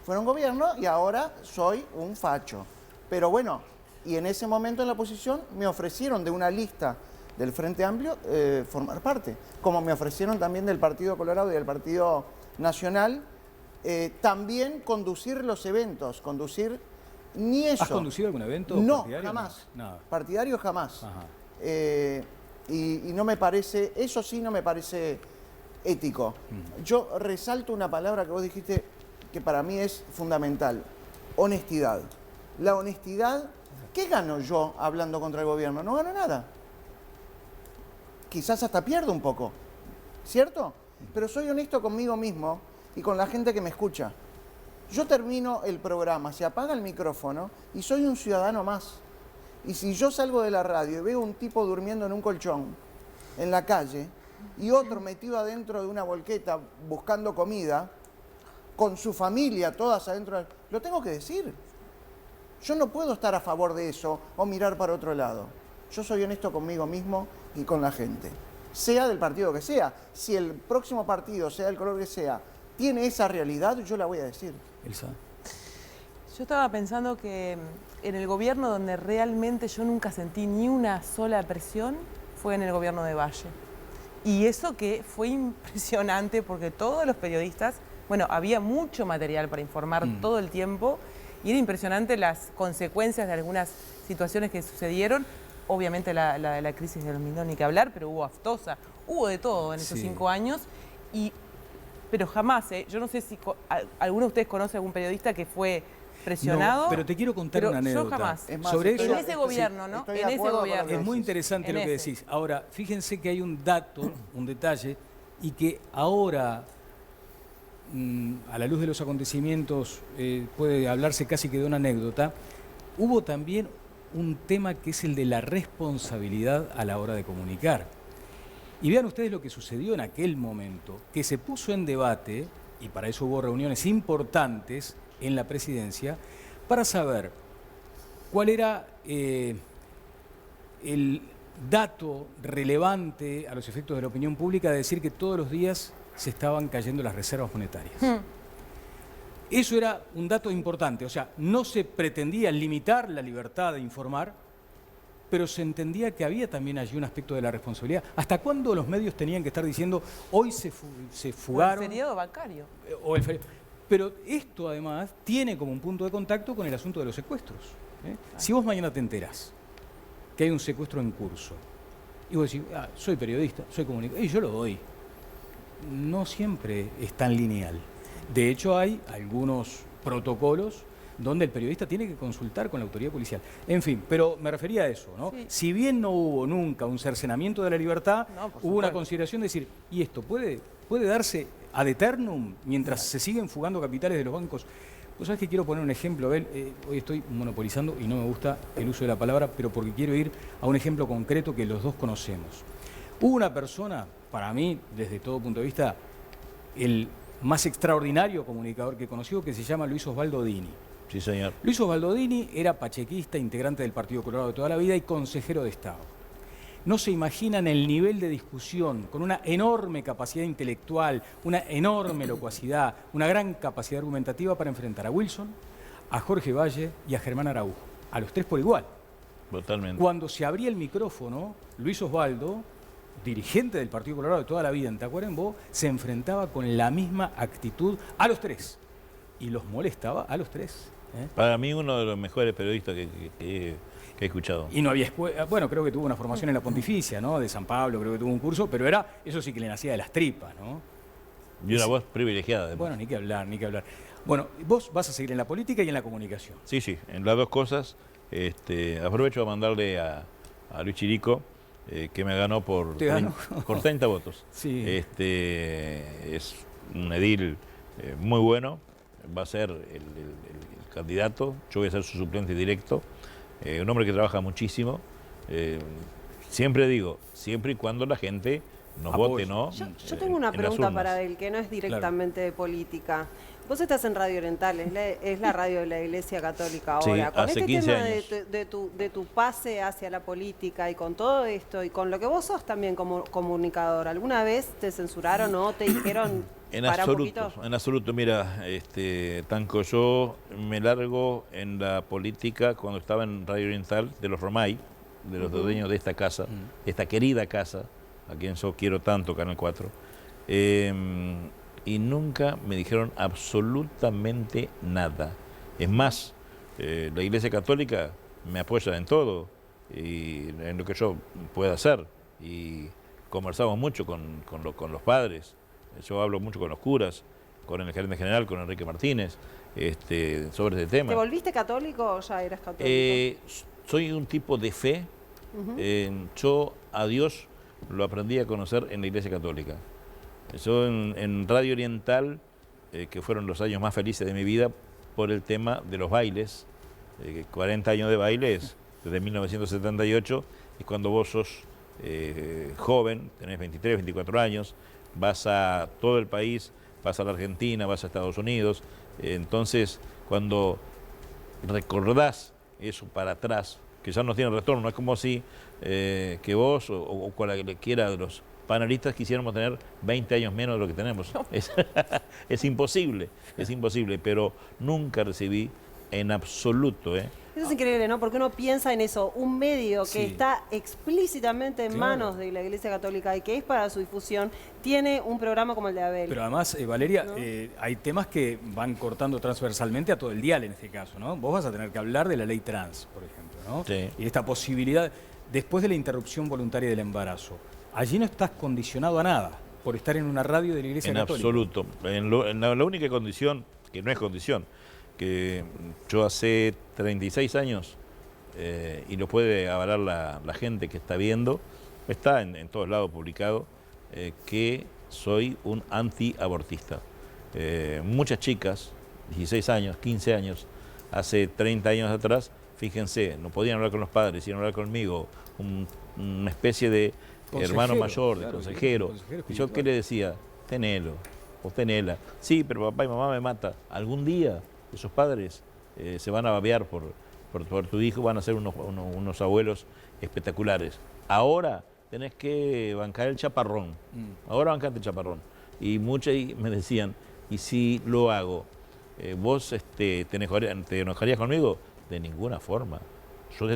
Fueron gobierno y ahora soy un facho. Pero bueno, y en ese momento en la oposición me ofrecieron de una lista del Frente Amplio formar parte, como me ofrecieron también del Partido Colorado y del Partido Nacional, también conducir los eventos, ni eso. ¿Has conducido algún evento no, partidario? Jamás. Nada. Partidario jamás. Y no me parece, eso sí no me parece ético. Yo resalto una palabra que vos dijiste que para mí es fundamental, honestidad. La honestidad, ¿qué gano yo hablando contra el gobierno? No gano nada. Quizás hasta pierdo un poco, ¿cierto? Pero soy honesto conmigo mismo y con la gente que me escucha. Yo termino el programa, se apaga el micrófono y soy un ciudadano más. Y si yo salgo de la radio y veo un tipo durmiendo en un colchón en la calle y otro metido adentro de una volqueta buscando comida, con su familia, todas adentro, lo tengo que decir. Yo no puedo estar a favor de eso o mirar para otro lado. Yo soy honesto conmigo mismo y con la gente. Sea del partido que sea. Si el próximo partido, sea del color que sea, tiene esa realidad, yo la voy a decir. Elsa. Yo estaba pensando que en el gobierno donde realmente yo nunca sentí ni una sola presión fue en el gobierno de Valle. Y eso que fue impresionante porque todos los periodistas Bueno, había mucho material para informar todo el tiempo y era impresionante las consecuencias de algunas situaciones que sucedieron. Obviamente la crisis de los Milton ni que hablar, pero hubo aftosa, hubo de todo en esos 5 años. Pero jamás, yo no sé si alguno de ustedes conoce a algún periodista que fue presionado. No, pero te quiero contar una anécdota. Yo jamás. Es más, Sobre En eso, ese gobierno, ¿no? En ese gobierno. es muy interesante En lo que ese. decís. Ahora, fíjense que hay un dato, un detalle, y que ahora, a la luz de los acontecimientos, puede hablarse casi que de una anécdota. Hubo también un tema que es el de la responsabilidad a la hora de comunicar. Y vean ustedes lo que sucedió en aquel momento, que se puso en debate, y para eso hubo reuniones importantes en la presidencia, para saber cuál era el dato relevante a los efectos de la opinión pública de decir que todos los días se estaban cayendo las reservas monetarias. Eso era un dato importante, o sea, no se pretendía limitar la libertad de informar, pero se entendía que había también allí un aspecto de la responsabilidad. ¿Hasta cuándo los medios tenían que estar diciendo, hoy se fugaron? O el feriado bancario. Pero esto además tiene como un punto de contacto con el asunto de los secuestros. Si vos mañana te enterás que hay un secuestro en curso, y vos decís, soy periodista, soy comunicador, y yo lo doy. No siempre es tan lineal. De hecho, hay algunos protocolos donde el periodista tiene que consultar con la autoridad policial. En fin, pero me refería a eso, ¿no? Sí. Si bien no hubo nunca un cercenamiento de la libertad, No, por hubo una supuesto. consideración de decir, ¿y esto puede darse ad eternum mientras se siguen fugando capitales de los bancos? Vos sabés que quiero poner un ejemplo, Abel, hoy estoy monopolizando y no me gusta el uso de la palabra, pero porque quiero ir a un ejemplo concreto que los dos conocemos. Hubo una persona, para mí, desde todo punto de vista, el más extraordinario comunicador que he conocido, que se llama Luis Osvaldo Dini. Sí, señor. Luis Osvaldo Dini era pachequista, integrante del Partido Colorado de toda la vida y consejero de Estado. No se imaginan el nivel de discusión, con una enorme capacidad intelectual, una enorme locuacidad, una gran capacidad argumentativa para enfrentar a Wilson, a Jorge Valle y a Germán Araujo, a los tres por igual. Totalmente. Cuando se abría el micrófono, Luis Osvaldo, dirigente del Partido Colorado de toda la vida en Tacuarembó, se enfrentaba con la misma actitud a los tres y los molestaba a los tres. Para mí uno de los mejores periodistas que he escuchado. Y no había escuela, bueno, creo que tuvo una formación en la Pontificia, ¿no? De San Pablo, creo que tuvo un curso, pero eso sí que le nacía de las tripas, ¿no? Y una voz privilegiada. Además. Bueno, ni que hablar, ni que hablar. Bueno, vos vas a seguir en la política y en la comunicación. Sí, en las dos cosas. Aprovecho a mandarle a Luis Chirico, que me ganó por 30 votos. Sí. Es un edil muy bueno, va a ser el candidato, yo voy a ser su suplente directo, un hombre que trabaja muchísimo. Siempre digo, siempre y cuando la gente nos vote, ¿no? Yo tengo una pregunta para él, que no es directamente de política. Vos estás en Radio Oriental, es la radio de la Iglesia Católica ahora. Sí, con hace este 15 tema años. de tu pase hacia la política y con todo esto, y con lo que vos sos también como comunicador, ¿alguna vez te censuraron o te dijeron para un poquito? En absoluto, mira, Tanco, yo me largo en la política cuando estaba en Radio Oriental de los Romay, de los dueños de esta casa, esta querida casa, a quien yo quiero tanto, Canal 4, y nunca me dijeron absolutamente nada. Es más, la Iglesia Católica me apoya en todo y en lo que yo pueda hacer, y conversamos mucho con los padres. Yo hablo mucho con los curas, con el gerente general, con Enrique Martínez, sobre este tema. ¿Te volviste católico o ya eras católico? Soy un tipo de fe. Yo a Dios lo aprendí a conocer en la Iglesia Católica. Yo en Radio Oriental, que fueron los años más felices de mi vida, por el tema de los bailes, 40 años de bailes, desde 1978, y cuando vos sos joven, tenés 23, 24 años, vas a todo el país, vas a la Argentina, vas a Estados Unidos. Entonces, cuando recordás eso para atrás, que ya no tiene retorno, es como si que vos o cualquiera de los panelistas quisiéramos tener 20 años menos de lo que tenemos. Es imposible, pero nunca recibí en absoluto Eso es increíble, ¿no? Porque uno piensa en eso, un medio que está explícitamente en manos de la Iglesia Católica y que es para su difusión, tiene un programa como el de Abel. Pero además, Valeria, hay temas que van cortando transversalmente a todo el dial en este caso, ¿no? Vos vas a tener que hablar de la ley trans, por ejemplo, ¿no? Sí. Y esta posibilidad, después de la interrupción voluntaria del embarazo, allí no estás condicionado a nada por estar en una radio de la Iglesia Católica. En absoluto. En la única condición, que no es condición, que yo hace 36 años, y lo puede avalar la gente que está viendo, está en todos lados publicado, que soy un antiabortista. Muchas chicas, 16 años, 15 años, hace 30 años atrás, fíjense, no podían hablar con los padres, iban a hablar conmigo, una especie de hermano mayor, de consejero. Y yo, ¿qué le decía? Tenelo, o tenela. Sí, pero papá y mamá me mata. Algún día esos padres se van a babear por tu hijo, van a ser unos abuelos espectaculares. Ahora tenés que bancar el chaparrón. Ahora bancate el chaparrón. Y muchos me decían, ¿y si lo hago? ¿Vos te enojarías conmigo? De ninguna forma. Yo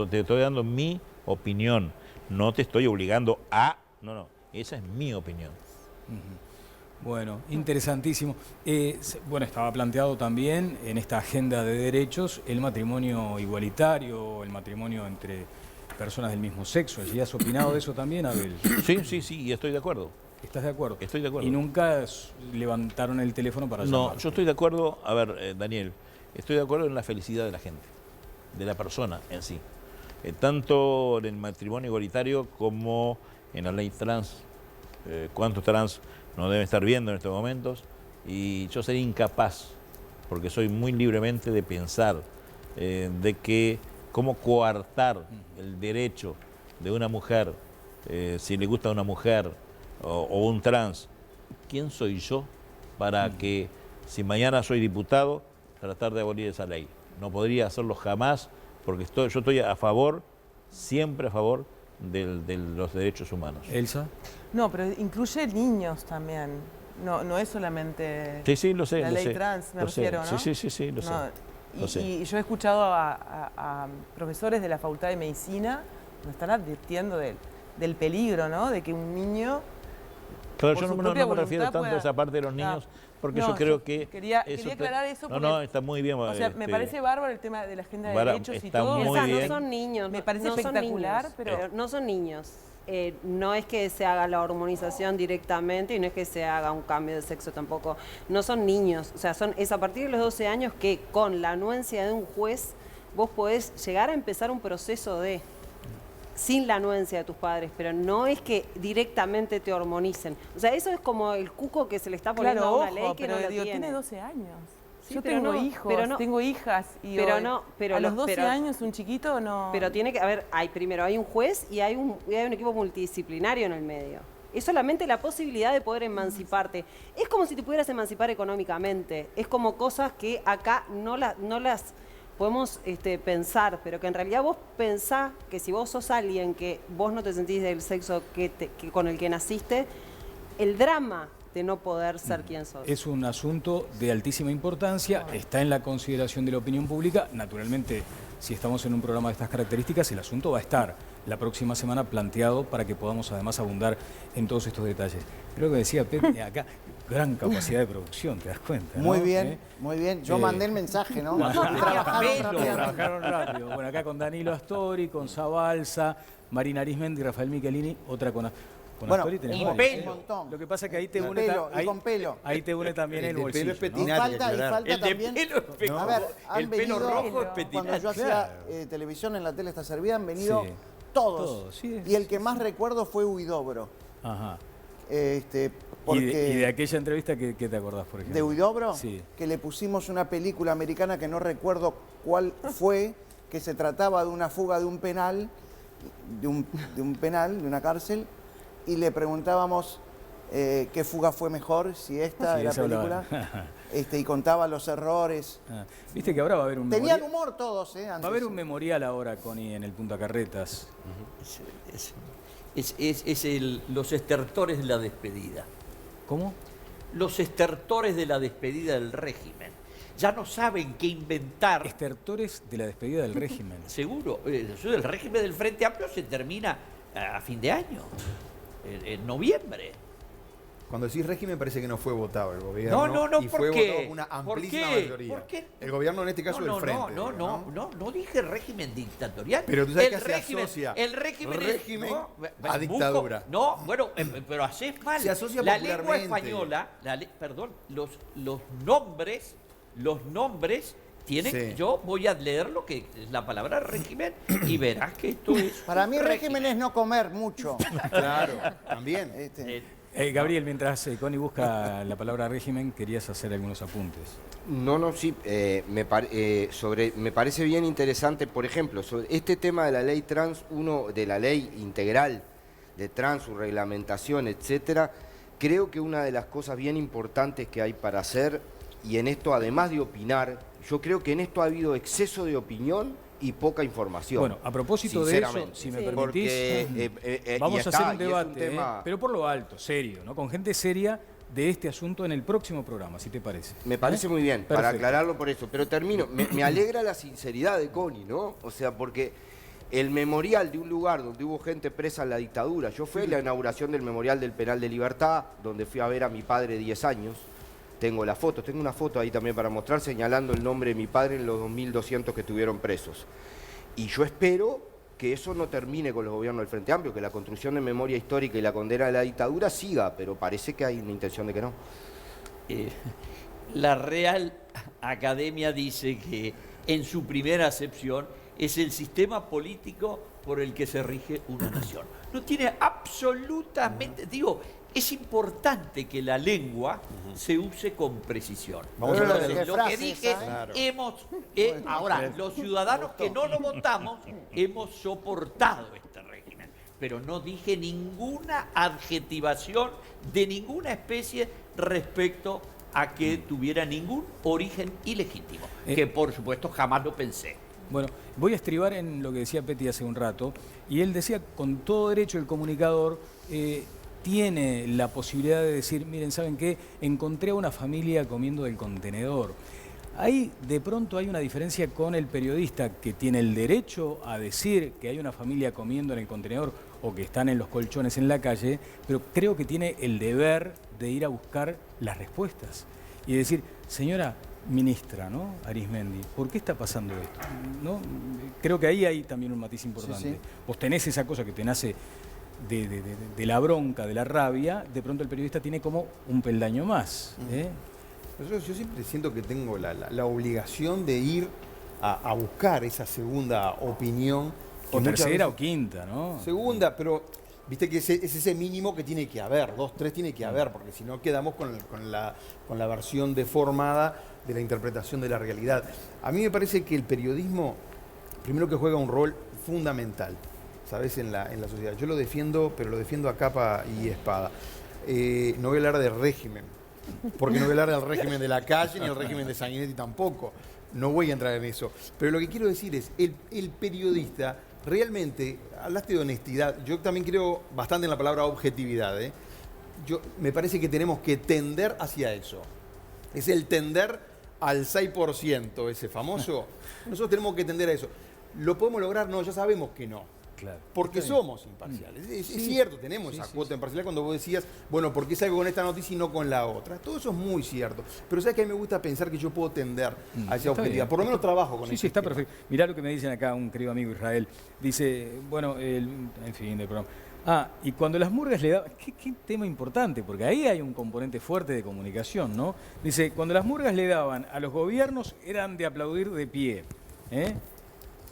te estoy dando mi opinión. No te estoy obligando a... No, esa es mi opinión. Bueno, interesantísimo. Bueno, estaba planteado también en esta agenda de derechos el matrimonio igualitario, el matrimonio entre personas del mismo sexo. ¿Y has opinado de eso también, Abel? Sí, y estoy de acuerdo. ¿Estás de acuerdo? Estoy de acuerdo. ¿Y nunca levantaron el teléfono para llamar? No, yo estoy de acuerdo, a ver, Daniel, estoy de acuerdo en la felicidad de la gente, de la persona en sí. Tanto en el matrimonio igualitario como en la ley trans. ¿Cuántos trans nos deben estar viendo en estos momentos? Y yo sería incapaz, porque soy muy libremente de pensar de que cómo coartar el derecho de una mujer, si le gusta a una mujer o un trans. ¿Quién soy yo para que, si mañana soy diputado, tratar de abolir esa ley? No podría hacerlo jamás, porque yo estoy a favor, siempre a favor de los derechos humanos. ¿Elsa? No, pero incluye niños también. No es solamente sí, lo sé, la ley trans, me refiero, ¿no? Sí, lo sé. Y yo he escuchado a profesores de la Facultad de Medicina que nos están advirtiendo del peligro, ¿no? De que un niño... Claro, yo no me refiero tanto a esa parte de los niños, porque yo creo que... Quería aclarar eso porque... está muy bien. O sea, me parece bárbaro el tema de la agenda de derechos y todo. Muy bien. No son niños. Me parece espectacular, pero no son niños. No es que se haga la hormonización directamente y no es que se haga un cambio de sexo tampoco. No son niños. O sea, es a partir de los 12 años que con la anuencia de un juez vos podés llegar a empezar un proceso sin la anuencia de tus padres, pero no es que directamente te hormonicen. O sea, eso es como el cuco que se le está poniendo a una ley que no lo tiene. Tiene 12 años. Sí, yo tengo hijos, tengo hijas y a los 12 años un chiquito no... Pero tiene que, hay un juez y hay un equipo multidisciplinario en el medio. Es solamente la posibilidad de poder emanciparte. Es como si te pudieras emancipar económicamente. Es como cosas que acá no las podemos pensar, pero que en realidad vos pensás que si vos sos alguien que vos no te sentís del sexo que con el que naciste, el drama de no poder ser quien sos. Es un asunto de altísima importancia, está en la consideración de la opinión pública. Naturalmente, si estamos en un programa de estas características, el asunto va a estar la próxima semana planteado para que podamos además abundar en todos estos detalles. Creo que decía Pepe acá, gran capacidad de producción, ¿te das cuenta? Muy bien, muy bien. Yo mandé el mensaje, ¿no? Trabajaron rápido. Bueno, acá con Danilo Astori, con Zabalza, Marina Arismendi, Rafael Michelini, otra con Astori tenemos un montón. Lo que pasa es que ahí te une ahí te une también el bolsillo. Y falta también. A ver, han venido rojo es Petinati. Cuando yo hacía televisión en la tele está servida, han venido todos. Y el que más recuerdo fue Huidobro. Ajá. Porque ¿Y de aquella entrevista qué te acordás, por ejemplo? ¿De Huidobro? Sí. Que le pusimos una película americana que no recuerdo cuál fue, que se trataba de una fuga de un penal, de una cárcel, y le preguntábamos qué fuga fue mejor, si esta de la película, y contaba los errores. Viste que ahora va a haber un Tenían humor todos, antes. Va a haber un memorial ahora, Connie, en el Punta Carretas. Los estertores de la despedida. ¿Cómo? Los estertores de la despedida del régimen. ya no saben qué inventar. Estertores de la despedida del régimen. Seguro, el régimen del Frente Amplio se termina a fin de año, en noviembre. Cuando decís régimen parece que no fue votado el gobierno. No, y ¿por fue qué? votado por una amplísima ¿Por qué? mayoría. ¿Por qué? El gobierno en este caso del Frente. No dije régimen dictatorial. Pero tú sabes que régimen, se asocia el régimen a dictadura. Pero haces mal. Se asocia la lengua popularmente. española, los nombres tienen. Sí. Yo voy a leer lo que es la palabra régimen y verás que esto es. Para mí régimen es no comer mucho. Claro, también. Gabriel, mientras Connie busca la palabra régimen, querías hacer algunos apuntes. Sí, me parece bien interesante, por ejemplo, sobre este tema de la ley trans, de la ley integral de trans, su reglamentación, etcétera. Creo que una de las cosas bien importantes que hay para hacer, y en esto además de opinar, yo creo que en esto ha habido exceso de opinión y poca información. Bueno, a propósito de eso, si me permitís, vamos a hacer un debate, pero por lo alto, serio, ¿no? Con gente seria de este asunto en el próximo programa, si te parece. Me parece muy bien, Perfecto. para aclararlo por eso. Pero termino, me alegra la sinceridad de Connie, ¿no? O sea, porque el memorial de un lugar donde hubo gente presa en la dictadura, yo fui a la inauguración del memorial del Penal de Libertad, donde fui a ver a mi padre 10 años, tengo la foto, tengo una foto ahí también para mostrar señalando el nombre de mi padre en los 2.200 que estuvieron presos. Y yo espero que eso no termine con los gobiernos del Frente Amplio, que la construcción de memoria histórica y la condena de la dictadura siga, pero parece que hay una intención de que no. La Real Academia dice que en su primera acepción es el sistema político por el que se rige una nación. No tiene absolutamente, es importante que la lengua se use con precisión. Vamos a hablar Entonces, de lo que dije, Claro. ahora, los ciudadanos que no lo votamos, hemos soportado este régimen. Pero no dije ninguna adjetivación de ninguna especie respecto a que tuviera ningún origen ilegítimo, que por supuesto jamás lo pensé. Bueno, voy a estribar en lo que decía Petty hace un rato, y él decía, con todo derecho, el comunicador tiene la posibilidad de decir, miren, ¿saben qué? Encontré a una familia comiendo del contenedor. Ahí de pronto hay una diferencia con el periodista que tiene el derecho a decir que hay una familia comiendo en el contenedor o que están en los colchones en la calle, pero creo que tiene el deber de ir a buscar las respuestas y decir, señora ministra, ¿no? Arismendi, ¿por qué está pasando esto? ¿No? Creo que ahí hay también un matiz importante. Sí, sí. Vos tenés esa cosa que te nace de la bronca, de la rabia, de pronto el periodista tiene como un peldaño más. Yo siempre siento que tengo la obligación de ir a buscar esa segunda opinión. O tercera o quinta, ¿no? Segunda, pero viste que es ese mínimo que tiene que haber, 2, 3 tiene que haber, porque si no quedamos con la versión deformada de la interpretación de la realidad. A mí me parece que el periodismo, primero que juega un rol fundamental, ¿sabes? En la sociedad. Yo lo defiendo, pero lo defiendo a capa y espada. No voy a hablar de régimen, porque no voy a hablar del régimen de la calle ni del régimen de Sanguinetti tampoco. No voy a entrar en eso. Pero lo que quiero decir es, el periodista realmente, hablaste de honestidad, yo también creo bastante en la palabra objetividad. Me parece que tenemos que tender hacia eso. Es el tender al 6%, ese famoso. Nosotros tenemos que tender a eso. ¿Lo podemos lograr? No, ya sabemos que no. Claro. Porque somos imparciales. Es cierto, tenemos esa cuota de imparcialidad cuando vos decías, bueno, ¿por qué salgo con esta noticia y no con la otra? Todo eso es muy cierto. Pero sabes que a mí me gusta pensar que yo puedo tender a esa objetividad. Por lo menos trabajo con eso. Sí, está perfecto. Mirá lo que me dicen acá un querido amigo Israel. Dice, bueno, en fin, del programa. Y cuando las murgas le daban... ¿Qué tema importante? Porque ahí hay un componente fuerte de comunicación, ¿no? Dice, cuando las murgas le daban a los gobiernos eran de aplaudir de pie.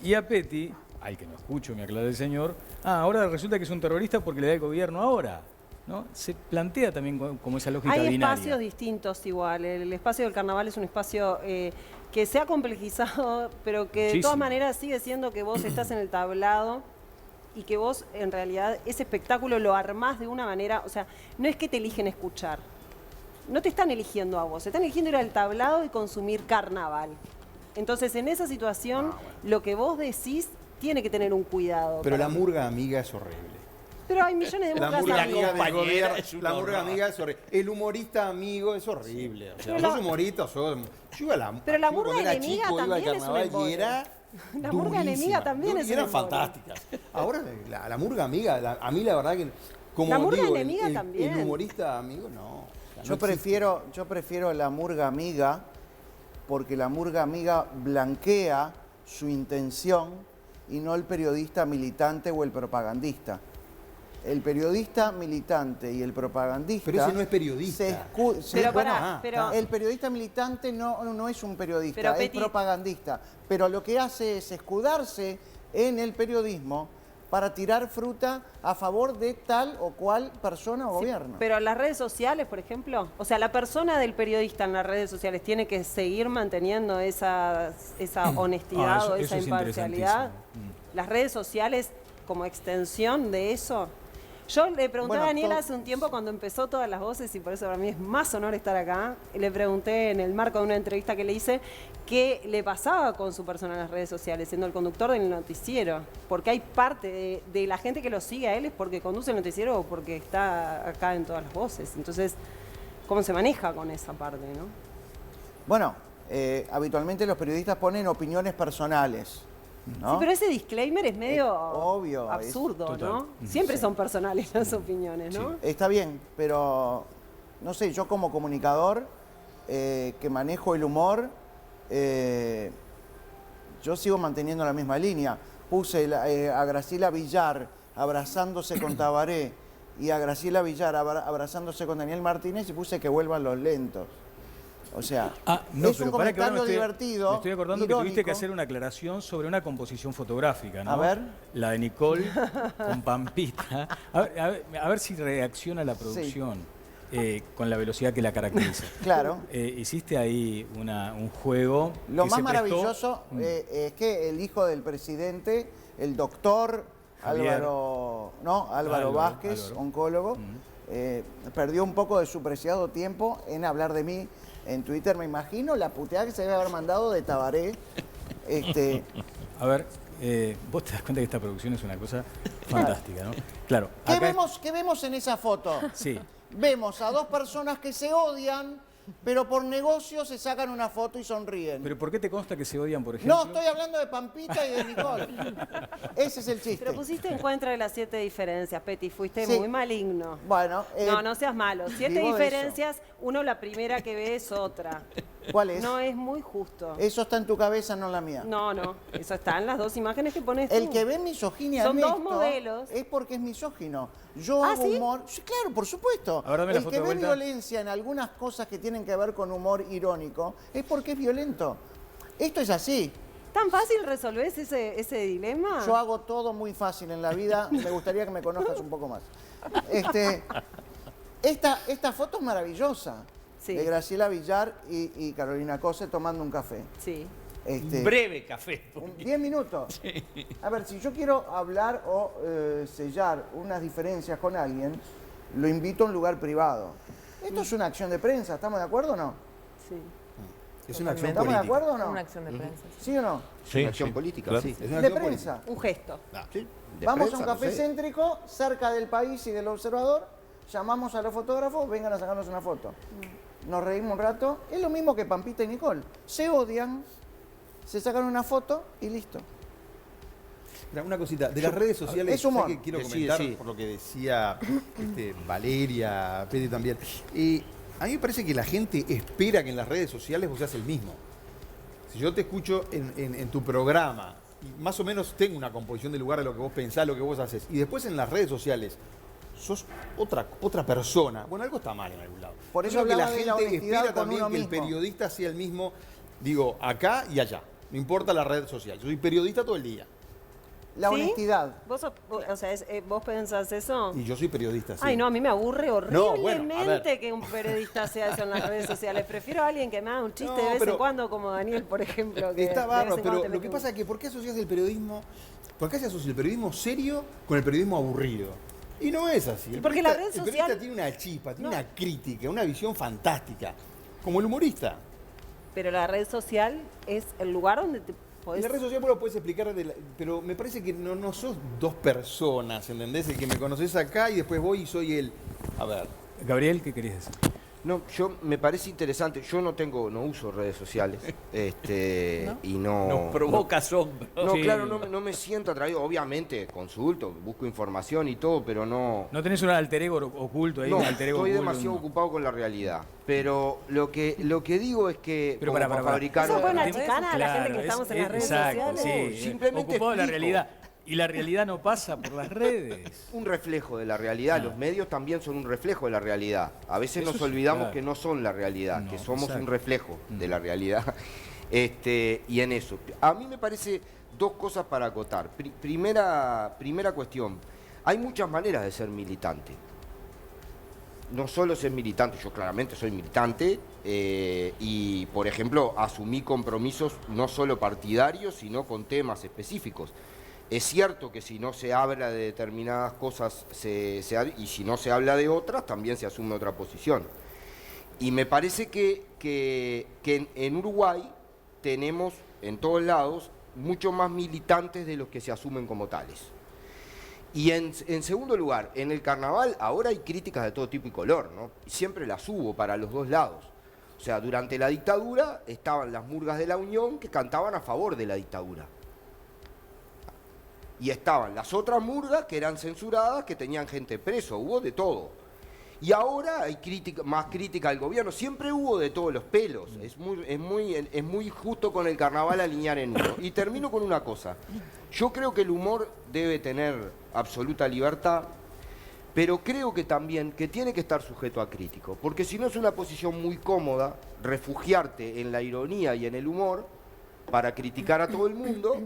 Y a Petty... Ay, que no escucho, me aclara el señor. Ahora resulta que es un terrorista porque le da el gobierno ahora, ¿no? Se plantea también como esa lógica Hay binaria. espacios distintos igual. El espacio del carnaval es un espacio que se ha complejizado, pero que de todas maneras sigue siendo que vos estás en el tablado y que vos en realidad ese espectáculo lo armás de una manera, o sea, no es que te eligen escuchar. No te están eligiendo a vos, se están eligiendo ir al tablado y consumir carnaval. Entonces, en esa situación, lo que vos decís tiene que tener un cuidado. Pero la murga amiga es horrible. Pero hay millones de murgas murga amigos. amiga del gobierno, la murga amiga es horrible. El humorista amigo es horrible. O sea, sos humorista, Yo iba a la, Pero la yo murga cuando era enemiga chico, iba al también es un carnaval y embole. era La murga enemiga durísima. también es Y eran un embole. fantásticas. Ahora, la murga amiga, a mí la verdad que... Como La murga digo, enemiga el también. humorista amigo, no. O sea, Yo no existe. prefiero la murga amiga porque la murga amiga blanquea su intención y no el periodista militante o el propagandista. El periodista militante y el propagandista... Pero ese no es periodista. Pero pará, pero- El periodista militante no es un periodista, Pero, es Peti- propagandista. Pero lo que hace es escudarse en el periodismo para tirar fruta a favor de tal o cual persona o gobierno. Pero las redes sociales, por ejemplo, o sea, la persona del periodista en las redes sociales tiene que seguir manteniendo esa honestidad eso- o eso esa es imparcialidad. interesantísimo. Las redes sociales como extensión de eso. Yo le pregunté Bueno, a Daniela todo- hace un tiempo cuando empezó Todas las Voces, y por eso para mí es más honor estar acá, le pregunté en el marco de una entrevista que le hice qué le pasaba con su persona en las redes sociales, siendo el conductor del noticiero. Porque hay parte de la gente que lo sigue a él es porque conduce el noticiero o porque está acá en Todas las Voces. Entonces, ¿cómo se maneja con esa parte, no? Bueno, habitualmente los periodistas ponen opiniones personales, ¿no? Sí, pero ese disclaimer es medio obvio, es absurdo, total. ¿no? Siempre son personales las opiniones, ¿no? Está bien, pero no sé, yo como comunicador que manejo el humor, yo sigo manteniendo la misma línea. Puse a Graciela Villar abrazándose con Tabaré y a Graciela Villar abrazándose con Daniel Martínez y puse que vuelvan los lentos. O sea, es un pará que ahora comentario divertido. Me estoy acordando que tuviste que irónico. hacer una aclaración sobre una composición fotográfica, ¿no? A ver. La de Nicole con Pampita. A ver si reacciona la producción con la velocidad que la caracteriza. Claro. Hiciste ahí un juego. Lo que más se prestó- maravilloso es que el hijo del presidente, el doctor Javier. Álvaro Vázquez, Álvaro. oncólogo, perdió un poco de su preciado tiempo en hablar de mí en Twitter. Me imagino la puteada que se debe haber mandado de Tabaré. A ver, vos te das cuenta que esta producción es una cosa fantástica, ¿no? Claro. ¿Qué acá- vemos en esa foto? Sí. Vemos a dos personas que se odian, pero por negocio se sacan una foto y sonríen. Pero ¿por qué te consta que se odian, por ejemplo? No, estoy hablando de Pampita y de Nicole. Ese es el chiste. Pero pusiste en contra de las 7 diferencias, Peti, fuiste Sí. muy maligno. Bueno, No seas malo. 7 vivo de diferencias, uno la primera que ve es otra. ¿Cuál es? No es muy justo. Eso está en tu cabeza, no en la mía. No, eso está en las dos imágenes que pones tú. El que ve misoginia Son en dos esto modelos. es porque es misógino. Yo ¿Ah, hago sí? humor. Sí, claro, por supuesto. A ver, dame la El foto que de ve vuelta. violencia en algunas cosas que tienen que ver con humor irónico es porque es violento. Esto es así. ¿Tan fácil resolvés ese dilema? Yo hago todo muy fácil en la vida. Me gustaría que me conozcas un poco más. Esta foto es maravillosa. Sí. De Graciela Villar y Carolina Cose tomando un café. Sí. Un breve café. 10 minutos. A ver, si yo quiero hablar o sellar unas diferencias con alguien, lo invito a un lugar privado. Esto es una acción de prensa, ¿estamos de acuerdo o no? Sí. Es una acción ¿Estamos de política. acuerdo o no? Una acción de prensa. ¿Sí o no? Sí, Una acción sí, política, claro. sí. Es una De acción prensa. Un gesto. Sí, de Vamos prensa, a un no café sé. céntrico, cerca del país y del observador, llamamos a los fotógrafos, vengan a sacarnos una foto. Nos reímos un rato, es lo mismo que Pampita y Nicole. Se odian, se sacan una foto y listo. Mira, una cosita, de las redes sociales, es humor. sé que quiero Decide, comentar sí. por lo que decía Valeria, Peti también. A mí me parece que la gente espera que en las redes sociales vos seas el mismo. Si yo te escucho en tu programa, y más o menos tengo una composición del lugar de lo que vos pensás, lo que vos haces, y después en las redes sociales sos otra persona, bueno, algo está mal en algún lado. Por eso Yo creo que hablaba de la honestidad espera con también uno que el mismo. periodista sea el mismo, digo, acá y allá. No importa la red social. Yo soy periodista todo el día. La ¿Sí? honestidad. ¿Vos pensás eso? Y yo soy periodista, sí. Ay, no, a mí me aburre No, horriblemente bueno, a ver. que un periodista sea eso en las redes sociales. Prefiero a alguien que me haga un chiste No, de vez pero- en cuando, como Daniel, por ejemplo. Que Está de vez bárbaro, en cuando pero te lo mete que un- pasa es que ¿por qué asocias el periodismo? ¿Por qué se asocia el periodismo serio con el periodismo aburrido? Y no es así. El Porque la periodista- red El periodista social- tiene una chispa, tiene No. una crítica, una visión fantástica. Como el humorista. Pero la red social es el lugar donde te En podés... la red social vos lo puedes explicar, pero me parece que no sos dos personas, ¿entendés? El que me conoces acá y después voy y soy el... A ver, Gabriel, ¿qué querías decir? No, me parece interesante. Yo no uso redes sociales. ¿No? Y no. Nos provoca asombro. No, Sí. claro, no me siento atraído. Obviamente, consulto, busco información y todo, pero no. No tenés un alter ego oculto ahí, No, un alter ego estoy oculto, demasiado no. ocupado con la realidad. Pero lo que digo es que Pero como para. fabricar. ¿Eso fue una Claro, chicana a la gente que estamos en las redes exacto, sociales? Sí, Simplemente ocupado de la explico. realidad. Y la realidad no pasa por las redes. Un reflejo de la realidad. Ah. Los medios también son un reflejo de la realidad. A veces Eso nos sí, olvidamos claro. que no son la realidad, No, que somos exacto. un reflejo de la realidad. Y en eso. A mí me parece dos cosas para acotar. Primera cuestión. Hay muchas maneras de ser militante. No solo ser militante, yo claramente soy militante y, por ejemplo, asumí compromisos no solo partidarios, sino con temas específicos. Es cierto que si no se habla de determinadas cosas y si no se habla de otras, también se asume otra posición. Y me parece que en Uruguay tenemos, en todos lados, mucho más militantes de los que se asumen como tales. Y en segundo lugar, en el carnaval ahora hay críticas de todo tipo y color, ¿no? Y siempre las hubo para los dos lados. O sea, durante la dictadura estaban las murgas de la Unión que cantaban a favor de la dictadura. Y estaban las otras murgas que eran censuradas, que tenían gente preso, hubo de todo. Y ahora hay más crítica al gobierno, siempre hubo de todos los pelos. Es muy justo con el carnaval alinear en uno. Y termino con una cosa. Yo creo que el humor debe tener absoluta libertad, pero creo que también que tiene que estar sujeto a crítico, porque si no es una posición muy cómoda refugiarte en la ironía y en el humor para criticar a todo el mundo.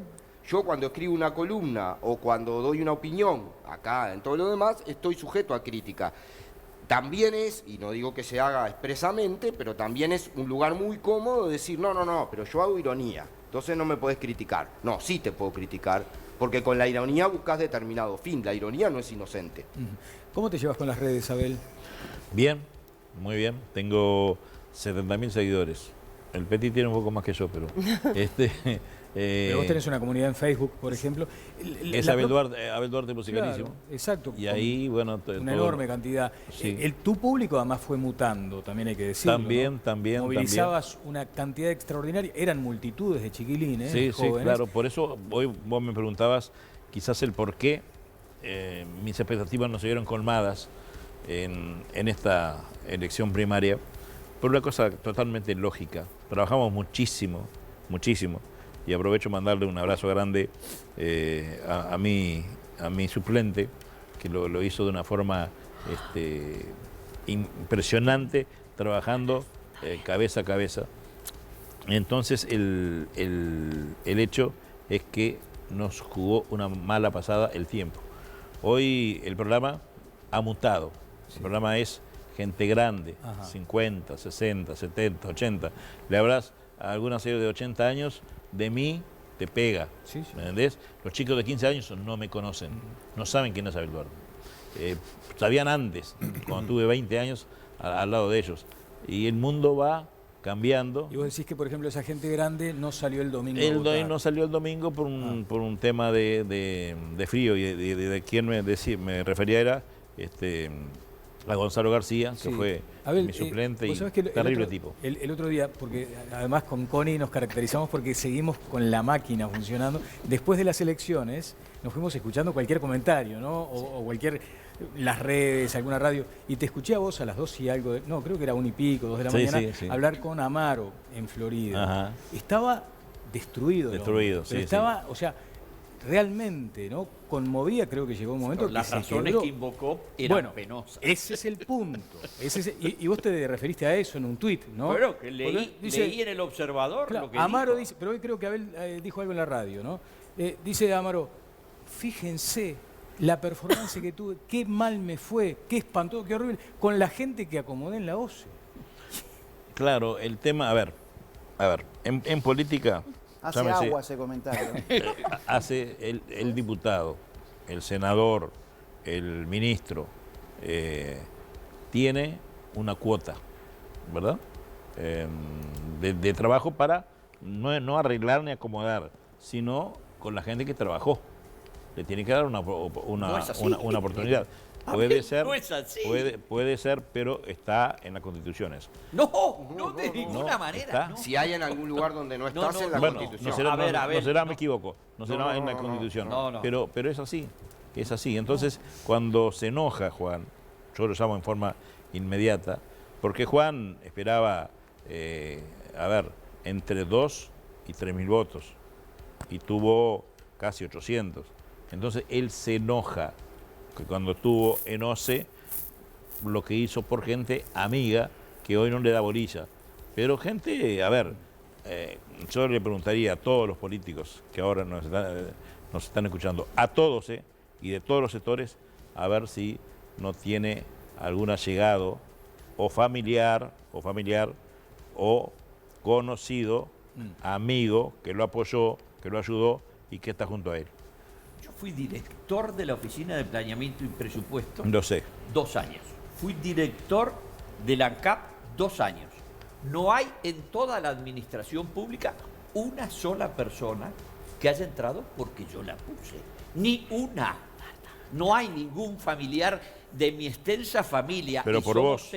Yo cuando escribo una columna o cuando doy una opinión, acá en todo lo demás, estoy sujeto a crítica. También es, y no digo que se haga expresamente, pero también es un lugar muy cómodo decir, no, pero yo hago ironía, entonces no me podés criticar. No, sí te puedo criticar, porque con la ironía buscas determinado fin, la ironía no es inocente. ¿Cómo te llevas con las redes, Abel? Bien, muy bien. Tengo 70.000 seguidores. El Petit tiene un poco más que yo, pero... Pero vos tenés una comunidad en Facebook, por ejemplo. Es Abel Duarte Musicalísimo. Claro, exacto. Y ahí, bueno... Una enorme cantidad. Sí. Tu público además fue mutando, también hay que decirlo. También. Movilizabas una cantidad extraordinaria. Eran multitudes de chiquilines, Sí, jóvenes. sí, claro. Por eso hoy vos me preguntabas quizás el por qué mis expectativas no se vieron colmadas en esta elección primaria. Por una cosa totalmente lógica. Trabajamos muchísimo. Y aprovecho mandarle un abrazo grande a mi suplente, que lo hizo de una forma impresionante, trabajando cabeza a cabeza. Entonces el hecho es que nos jugó una mala pasada el tiempo. Hoy el programa ha mutado. El programa es gente grande, 50, 60, 70, 80. Le habrás a alguna serie de 80 años, de mí te pega. Sí. ¿Me entendés? Los chicos de 15 años no me conocen, no saben quién es Abel Duarte. Sabían antes, cuando tuve 20 años al lado de ellos. Y el mundo va cambiando. Y vos decís que, por ejemplo, esa gente grande no salió el domingo. a El votar. no salió el domingo por un tema de frío y de quién me refería era a Gonzalo García, que fue Abel, mi suplente vos y sabés que terrible tipo. El otro día, porque además con Connie nos caracterizamos porque seguimos con la máquina funcionando. Después de las elecciones nos fuimos escuchando cualquier comentario, ¿no? O cualquier, las redes, alguna radio. Y te escuché a vos a las 2 y algo, no, creo que era 1 y pico, 2 de la mañana, sí. hablar con Amaro en Florida. Ajá. Estaba destruido. Destruido, pero estaba, o sea, realmente, ¿no? Conmovía, creo que llegó un momento Las que se razones quebró. que invocó eran Bueno, penosas. ese es el punto. Y vos te referiste a eso en un tuit, ¿no? Bueno, que Porque leí en El Observador claro, lo que Amaro dijo. dice, pero hoy creo que Abel dijo algo en la radio, ¿no? Dice Amaro, fíjense la performance que tuve, qué mal me fue, qué espantoso, qué horrible, con la gente que acomodé en la OCE. Claro, el tema, a ver, en política... Hace llámese, agua ese comentario. hace el diputado, el senador, el ministro, tiene una cuota, ¿verdad? De trabajo para no arreglar ni acomodar, sino con la gente que trabajó. Le tiene que dar una No es así. oportunidad. Puede ser, no es así. puede ser, pero está en las constituciones. No, de ninguna manera. está. No. Si hay en algún lugar donde no estás en la Bueno, Constitución. no será, A ver, me equivoco, no será en la Constitución. No. Pero es así, es así. Entonces, cuando se enoja Juan, yo lo llamo en forma inmediata, porque Juan esperaba, entre 2 y 3.000 votos, y tuvo casi 800. Entonces, él se enoja, que cuando estuvo en OCE, lo que hizo por gente amiga, que hoy no le da bolilla. Pero gente, yo le preguntaría a todos los políticos que ahora nos están escuchando, a todos, y de todos los sectores, a ver si no tiene algún allegado o familiar o conocido, amigo, que lo apoyó, que lo ayudó y que está junto a él. Yo fui director de la Oficina de Planeamiento y Presupuesto. Lo sé. 2 años. Fui director de la ANCAP 2 años. No hay en toda la administración pública una sola persona que haya entrado porque yo la puse. Ni una. No hay ningún familiar de mi extensa familia. Pero por vos.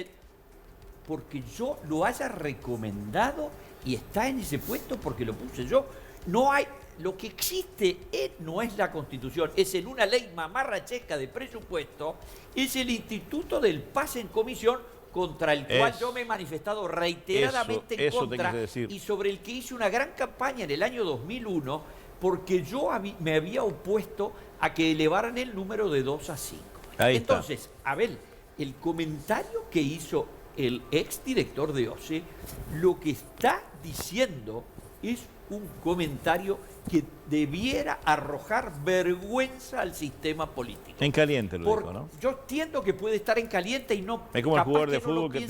Porque yo lo haya recomendado y está en ese puesto porque lo puse yo. No hay. Lo que existe no es la Constitución, es en una ley mamarrachesca de presupuesto, es el Instituto del Pase en Comisión, contra el cual yo me he manifestado reiteradamente en contra, y sobre el que hice una gran campaña en el año 2001, porque yo me había opuesto a que elevaran el número de 2 a 5. Entonces, Abel, el comentario que hizo el exdirector de OCE, lo que está diciendo es un comentario que debiera arrojar vergüenza al sistema político. En caliente lo dijo, ¿no? Yo entiendo que puede estar en caliente y no... Es como el jugador de no fútbol que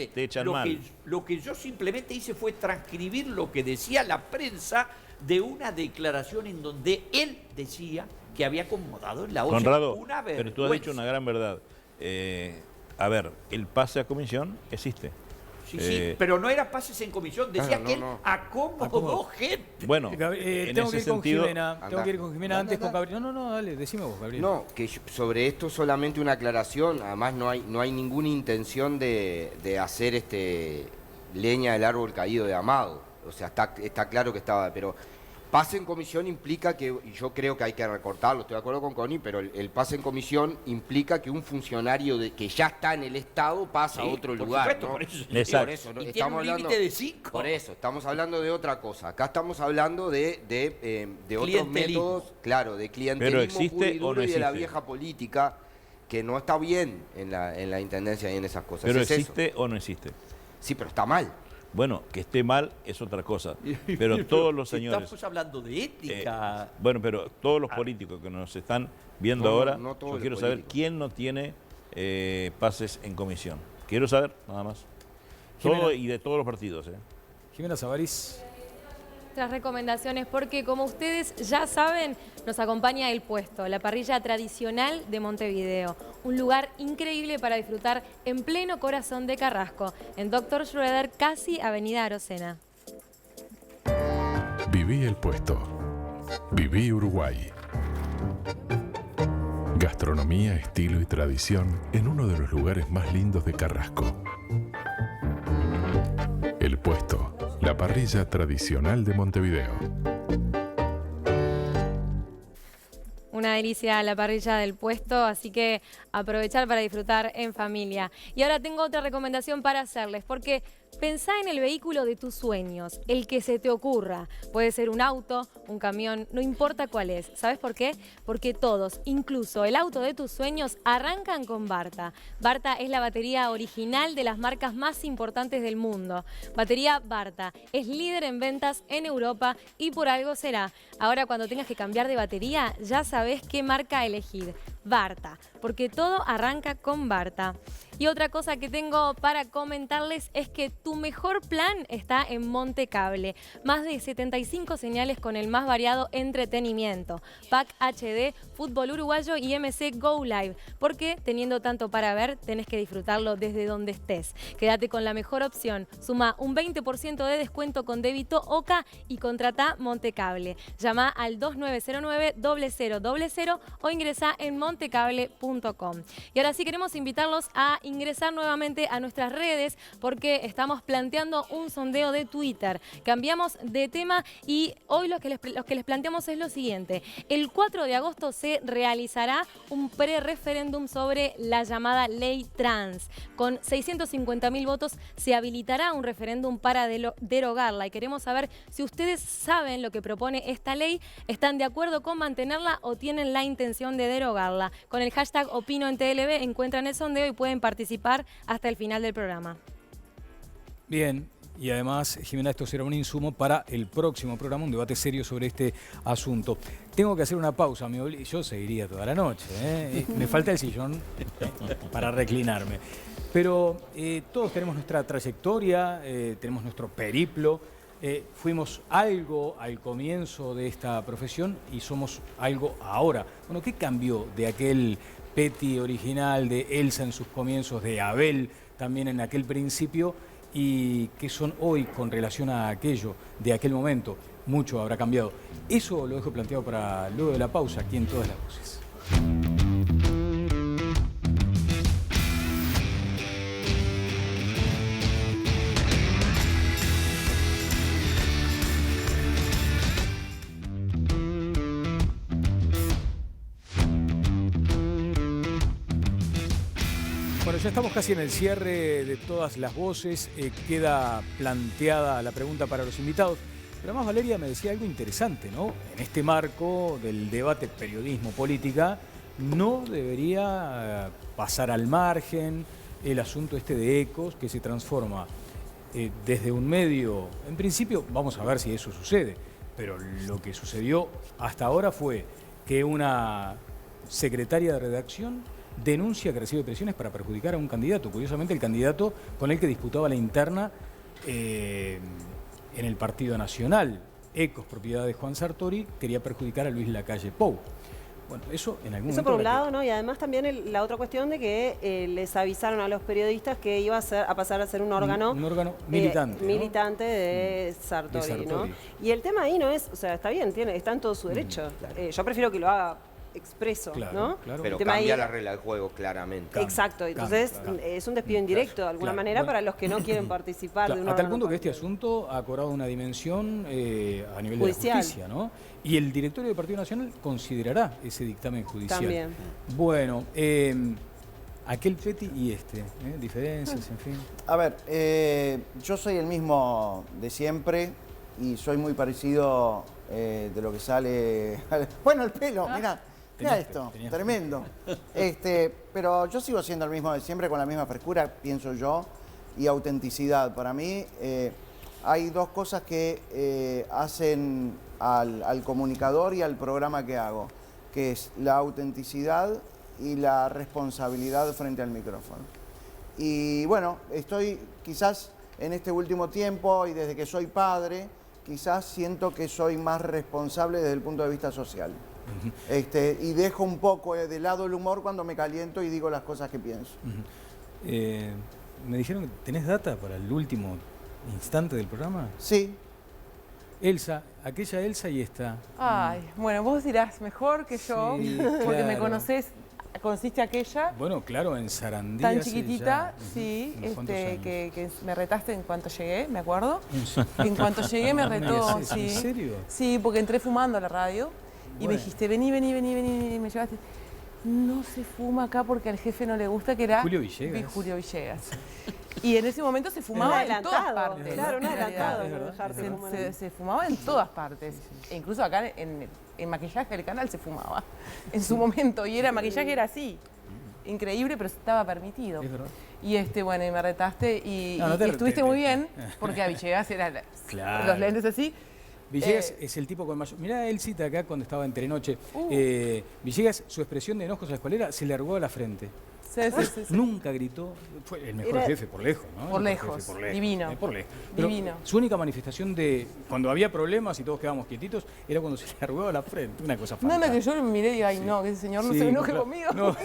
te echan mal. Lo que yo simplemente hice fue transcribir lo que decía la prensa de una declaración en donde él decía que había acomodado en la OCE. Conrado, pero tú has dicho una gran verdad. El pase a comisión existe. Sí, pero no era pases en comisión, decía que él acomodó gente. Bueno, tengo que ir con Jimena antes con Gabriel. No, dale, decime vos, Gabriel. No, que sobre esto solamente una aclaración, además no hay ninguna intención de hacer leña del árbol caído de Amado. O sea, está claro que estaba, pero pase en comisión implica que, y yo creo que hay que recortarlo, estoy de acuerdo con Connie, pero el pase en comisión implica que un funcionario que ya está en el Estado pasa a otro lugar. Supuesto, ¿no? por eso, exacto. por eso, ¿no? Y estamos tiene un límite de 5. Por eso, estamos hablando de otra cosa. Acá estamos hablando de otros métodos, claro, de clientelismo. ¿Pero existe puro y duro o no y de la existe? vieja política, que no está bien en la intendencia y en esas cosas. ¿Pero ¿Es existe eso? o no existe? Sí, pero está mal. Bueno, que esté mal es otra cosa, pero todos los señores... Estamos hablando de ética. Pero todos los políticos que nos están viendo ahora, no todos yo los quiero saber políticos. quién no tiene pases en comisión. Quiero saber, nada más. Jimena. Todo y de todos los partidos. Jimena Savarís. Nuestras recomendaciones, porque como ustedes ya saben, nos acompaña El Puesto, la parrilla tradicional de Montevideo. Un lugar increíble para disfrutar en pleno corazón de Carrasco, en Dr. Schroeder, casi Avenida Arocena. Viví El Puesto. Viví Uruguay. Gastronomía, estilo y tradición en uno de los lugares más lindos de Carrasco. El Puesto, la parrilla tradicional de Montevideo. Una delicia la parrilla del Puesto, así que aprovechar para disfrutar en familia. Y ahora tengo otra recomendación para hacerles, porque pensá en el vehículo de tus sueños, el que se te ocurra. Puede ser un auto, un camión, no importa cuál es. ¿Sabes por qué? Porque todos, incluso el auto de tus sueños, arrancan con Varta. Varta es la batería original de las marcas más importantes del mundo. Batería Varta es líder en ventas en Europa y por algo será. Ahora cuando tengas que cambiar de batería, ya sabes qué marca elegir. Varta, porque todo arranca con Varta. Y otra cosa que tengo para comentarles es que tu mejor plan está en Montecable. Más de 75 señales con el más variado entretenimiento. Pack HD, fútbol uruguayo y MC Go Live. Porque teniendo tanto para ver, tenés que disfrutarlo desde donde estés. Quédate con la mejor opción. Suma un 20% de descuento con débito OCA y contrata Montecable. Llama al 2909-0000 o ingresa en montecable.com. Y ahora sí queremos invitarlos a ingresar nuevamente a nuestras redes porque estamos planteando un sondeo de Twitter. Cambiamos de tema y hoy lo que les planteamos es lo siguiente. El 4 de agosto se realizará un pre-referéndum sobre la llamada ley trans. Con 650.000 votos se habilitará un referéndum para derogarla y queremos saber si ustedes saben lo que propone esta ley, están de acuerdo con mantenerla o tienen la intención de derogarla. Con el hashtag OpinoEnTLV encuentran el sondeo y pueden participar hasta el final del programa. Bien, y además, Jimena, esto será un insumo para el próximo programa, un debate serio sobre este asunto. Tengo que hacer una pausa, yo seguiría toda la noche, me falta el sillón para reclinarme. Pero todos tenemos nuestra trayectoria, tenemos nuestro periplo, fuimos algo al comienzo de esta profesión y somos algo ahora. Bueno, ¿qué cambió de aquel Petty original, de Elsa en sus comienzos, de Abel también en aquel principio? ¿Y qué son hoy con relación a aquello de aquel momento? Mucho habrá cambiado. Eso lo dejo planteado para luego de la pausa, aquí en Todas las Voces. Bueno, ya estamos casi en el cierre de Todas las Voces. Queda planteada la pregunta para los invitados. Pero además Valeria me decía algo interesante, ¿no? En este marco del debate periodismo-política no debería pasar al margen el asunto este de Ecos, que se transforma desde un medio... En principio, vamos a ver si eso sucede, pero lo que sucedió hasta ahora fue que una secretaria de redacción denuncia que recibe presiones para perjudicar a un candidato. Curiosamente, el candidato con el que disputaba la interna en el Partido Nacional. Ecos, propiedad de Juan Sartori, quería perjudicar a Luis Lacalle Pou. Bueno, eso en algún momento... Eso por un lado, ¿no? Y además también la otra cuestión de que les avisaron a los periodistas que iba a pasar a ser un órgano... Un órgano militante, ¿no? Militante de Sartori, ¿no? Y el tema ahí no es... O sea, está bien, está en todo su derecho. Claro. Yo prefiero que lo haga expreso, claro, ¿no? Claro. Pero cambia la regla del juego claramente. Exacto, entonces es un despido indirecto de alguna manera para los que no quieren participar de un hasta el punto órgano que este asunto ha cobrado una dimensión a nivel judicial. De la justicia, ¿no? Y el directorio del Partido Nacional considerará ese dictamen judicial. También. Bueno, aquel Petty y diferencias, en fin. A ver, yo soy el mismo de siempre y soy muy parecido de lo que sale... Bueno, el pelo, mirá. Mira esto, tremendo. Pero yo sigo siendo el mismo de siempre, con la misma frescura, pienso yo, y autenticidad. Para mí hay dos cosas que hacen al comunicador y al programa que hago, que es la autenticidad y la responsabilidad frente al micrófono. Y bueno, estoy quizás en este último tiempo y desde que soy padre, quizás siento que soy más responsable desde el punto de vista social. Y dejo un poco de lado el humor cuando me caliento y digo las cosas que pienso. Me dijeron que tenés data para el último instante del programa. Sí. Elsa, aquella Elsa y esta. Ay, bueno, vos dirás mejor que yo, Sí, porque claro. me conociste aquella. Bueno, claro, en Sarandí. Tan hace chiquitita, ya, sí, unos cuantos años. que me retaste en cuanto llegué, me acuerdo. En cuanto llegué me retó, sí. ¿En serio? Sí, porque entré fumando a la radio y Bueno. me dijiste, vení, y me llevaste. No se fuma acá porque al jefe no le gusta, que era Julio Villegas. Julio Villegas. Y en ese momento se fumaba en todas partes. Claro, un en adelantado. realidad. No dejarte fumar. Se fumaba en todas partes. E incluso acá en maquillaje del canal se fumaba en su momento. Y era maquillaje era así. Increíble, pero estaba permitido. Es verdad. Y bueno, y me retaste y estuviste te- muy bien, porque a Villegas eran Claro. los lentes así. Villegas es el tipo con mayor... Mirá, él cita acá cuando estaba en Telenoche. Villegas, su expresión de enojo, ¿sabes cuál era? Se le arrugó la frente. Sí. Nunca gritó. Fue el mejor jefe por lejos, ¿no? Por lejos, divino. Por lejos. Pero Divino. su única manifestación de cuando había problemas y todos quedábamos quietitos era cuando se le arrugaba la frente. Una cosa fantástica. No, que yo me miré y digo, ay, no, que ese señor no se enoje conmigo. No.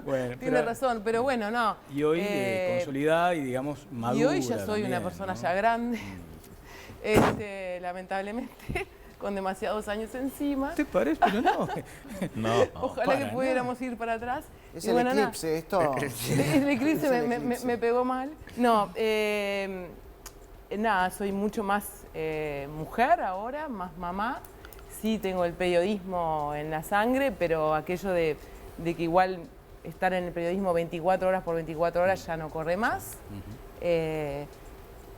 Bueno, Tiene razón, pero bueno, no. Y hoy consolidada y, digamos, madura. Y hoy ya soy también, una persona ¿no? ya grande, lamentablemente, con demasiados años encima. ¿Te parece? Pero no. No. Ojalá que pudiéramos ir para atrás. Es Y el bueno, eclipse, esto. El eclipse Es el me eclipse. pegó mal. No, nada, soy mucho más mujer ahora, más mamá. Sí tengo el periodismo en la sangre, pero aquello de que igual estar en el periodismo 24 horas por 24 horas ya no corre más.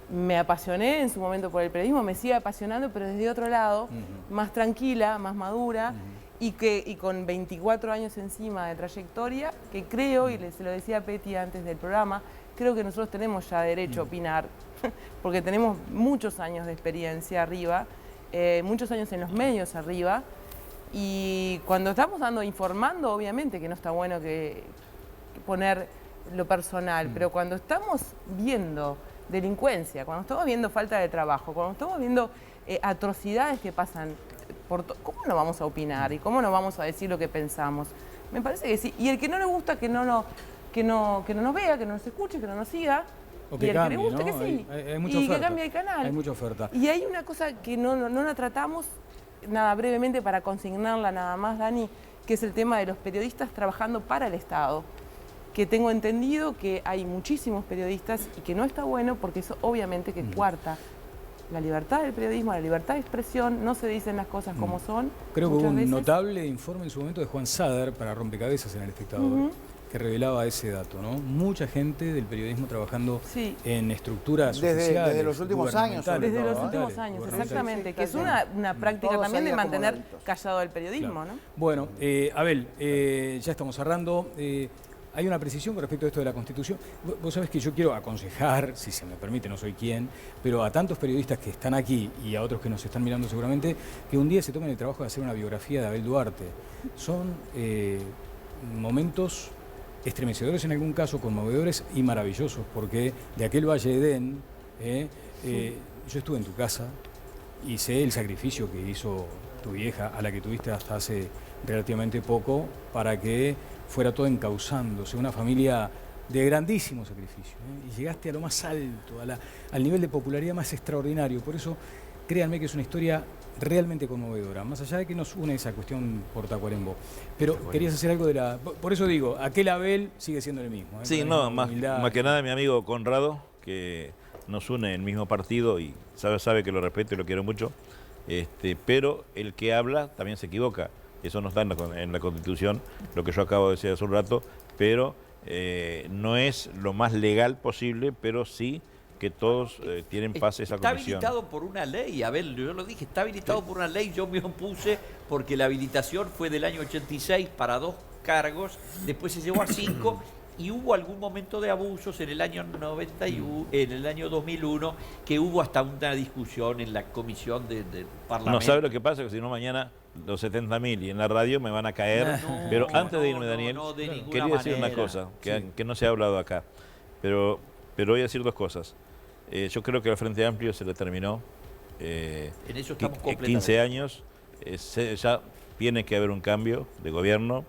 Me apasioné en su momento por el periodismo, me sigue apasionando, pero desde otro lado, más tranquila, más madura, y con 24 años encima de trayectoria, que creo, y se lo decía a Petty antes del programa, creo que nosotros tenemos ya derecho a opinar, porque tenemos muchos años de experiencia arriba, muchos años en los medios arriba, y cuando estamos informando, obviamente que no está bueno que poner lo personal, pero cuando estamos viendo delincuencia, cuando estamos viendo falta de trabajo, cuando estamos viendo atrocidades que pasan, ¿cómo no vamos a opinar y cómo no vamos a decir lo que pensamos? Me parece que sí. Y el que no le gusta que no nos vea, que no nos escuche, que no nos siga. O que y el cambie, que le guste, ¿no? que sí. Hay mucha y oferta. que cambie el canal. Hay mucha oferta. Y hay una cosa que no la tratamos, nada, brevemente para consignarla nada más, Dani, que es el tema de los periodistas trabajando para el Estado. Que tengo entendido que hay muchísimos periodistas y que no está bueno porque eso obviamente que cuarta la libertad del periodismo, la libertad de expresión, no se dicen las cosas como son. Creo que hubo muchas un veces. notable informe en su momento de Juan Sader para Rompecabezas en El Espectador, que revelaba ese dato, ¿no? Mucha gente del periodismo trabajando en estructuras oficiales, desde los últimos años, sobre Desde todo, los últimos años, exactamente, que es una práctica Todos también ahí de mantener acomodaditos. callado el periodismo, ¿no? Bueno, Abel, ya estamos cerrando. Hay una precisión con respecto a esto de la Constitución. Vos sabés que yo quiero aconsejar, si se me permite, no soy quien, pero a tantos periodistas que están aquí y a otros que nos están mirando seguramente, que un día se tomen el trabajo de hacer una biografía de Abel Duarte. Son momentos estremecedores en algún caso, conmovedores y maravillosos, porque de aquel Valle Edén, yo estuve en tu casa y sé el sacrificio que hizo tu vieja, a la que tuviste hasta hace relativamente poco, para que fuera todo encauzándose, una familia de grandísimo sacrificio, y llegaste a lo más alto, al nivel de popularidad más extraordinario. Por eso, créanme que es una historia realmente conmovedora, más allá de que nos une esa cuestión por Tacuarembó. Pero querías hacer algo de la... Por eso digo, aquel Abel sigue siendo el mismo. Sí, no, más que nada mi amigo Conrado, que nos une el mismo partido y sabe que lo respeto y lo quiero mucho, pero el que habla también se equivoca. Eso no está en la Constitución, lo que yo acabo de decir hace un rato, pero no es lo más legal posible, pero sí que todos tienen paz esa comisión. Está habilitado por una ley, Abel, yo lo dije, está habilitado por una ley, yo me opuse porque la habilitación fue del año 86 para 2 cargos, después se llevó a 5 y hubo algún momento de abusos en el año 91, en el año 2001, que hubo hasta una discusión en la comisión del Parlamento. No sabe lo que pasa, que si no mañana los 70.000 y en la radio me van a caer. Pero antes de irme, Daniel, quería decir una cosa que no se ha hablado acá, pero voy a decir 2 cosas. Yo creo que al Frente Amplio se le terminó. En eso estamos completamente. 15 años, ya tiene que haber un cambio de gobierno.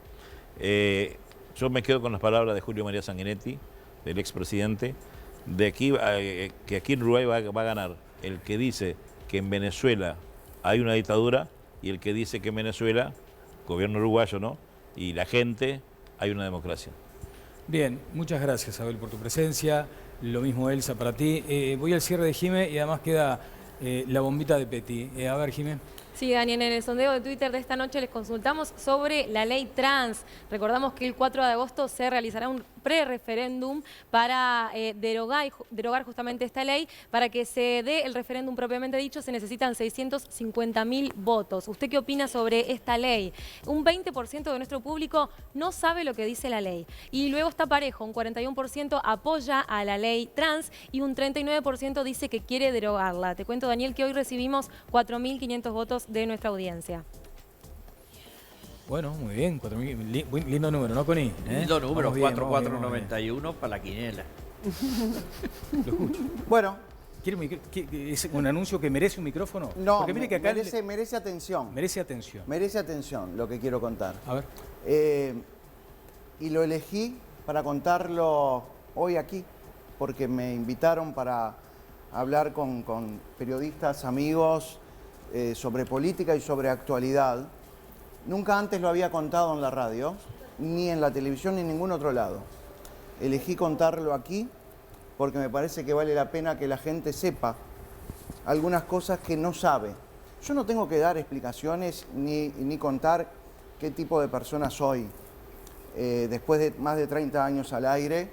Yo me quedo con las palabras de Julio María Sanguinetti, del expresidente, de aquí, que aquí en Uruguay va a ganar el que dice que en Venezuela hay una dictadura y el que dice que en Venezuela, gobierno uruguayo, ¿no? Y la gente, hay una democracia. Bien, muchas gracias, Abel, por tu presencia. Lo mismo, Elsa, para ti. Voy al cierre de Jimé y además queda la bombita de Petty. A ver, Jimé. Sí, Daniel, en el sondeo de Twitter de esta noche les consultamos sobre la ley trans. Recordamos que el 4 de agosto se realizará un pre-referéndum para derogar justamente esta ley. Para que se dé el referéndum propiamente dicho se necesitan 650.000 votos. ¿Usted qué opina sobre esta ley? Un 20% de nuestro público no sabe lo que dice la ley. Y luego está parejo, un 41% apoya a la ley trans y un 39% dice que quiere derogarla. Te cuento, Daniel, que hoy recibimos 4.500 votos de nuestra audiencia. Bueno, muy bien, 4.000, lindo número, ¿no, Connie? Lindo número, 4491 para la quiniela. Lo escucho. Bueno. ¿Es un anuncio que merece un micrófono? No, porque mire que acá merece atención. Merece atención. Merece atención lo que quiero contar. A ver. Y lo elegí para contarlo hoy aquí, porque me invitaron para hablar con periodistas, amigos, sobre política y sobre actualidad. Nunca antes lo había contado en la radio, ni en la televisión, ni en ningún otro lado. Elegí contarlo aquí porque me parece que vale la pena que la gente sepa algunas cosas que no sabe. Yo no tengo que dar explicaciones ni contar qué tipo de persona soy. Después de más de 30 años al aire,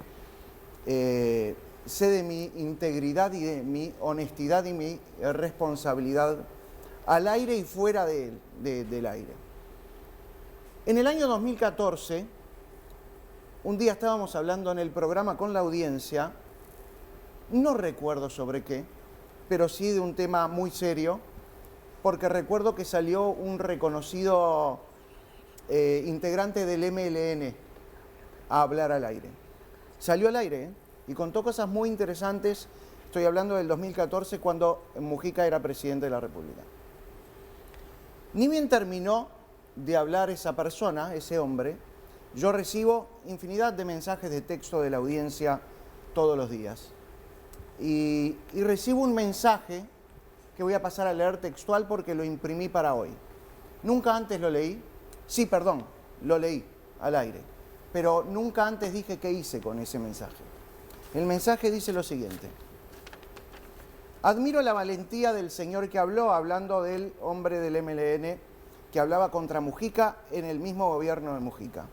sé de mi integridad y de mi honestidad y mi responsabilidad al aire y fuera del aire. En el año 2014, un día estábamos hablando en el programa con la audiencia, no recuerdo sobre qué, pero sí de un tema muy serio, porque recuerdo que salió un reconocido integrante del MLN a hablar al aire. Salió al aire y contó cosas muy interesantes. Estoy hablando del 2014, cuando Mujica era presidente de la República. Ni bien terminó de hablar esa persona, ese hombre, yo recibo infinidad de mensajes de texto de la audiencia todos los días. Y recibo un mensaje que voy a pasar a leer textual porque lo imprimí para hoy. Nunca antes lo leí. Sí, perdón, lo leí al aire. Pero nunca antes dije qué hice con ese mensaje. El mensaje dice lo siguiente. Admiro la valentía del señor que habló, hablando del hombre del MLN que hablaba contra Mujica en el mismo gobierno de Mujica.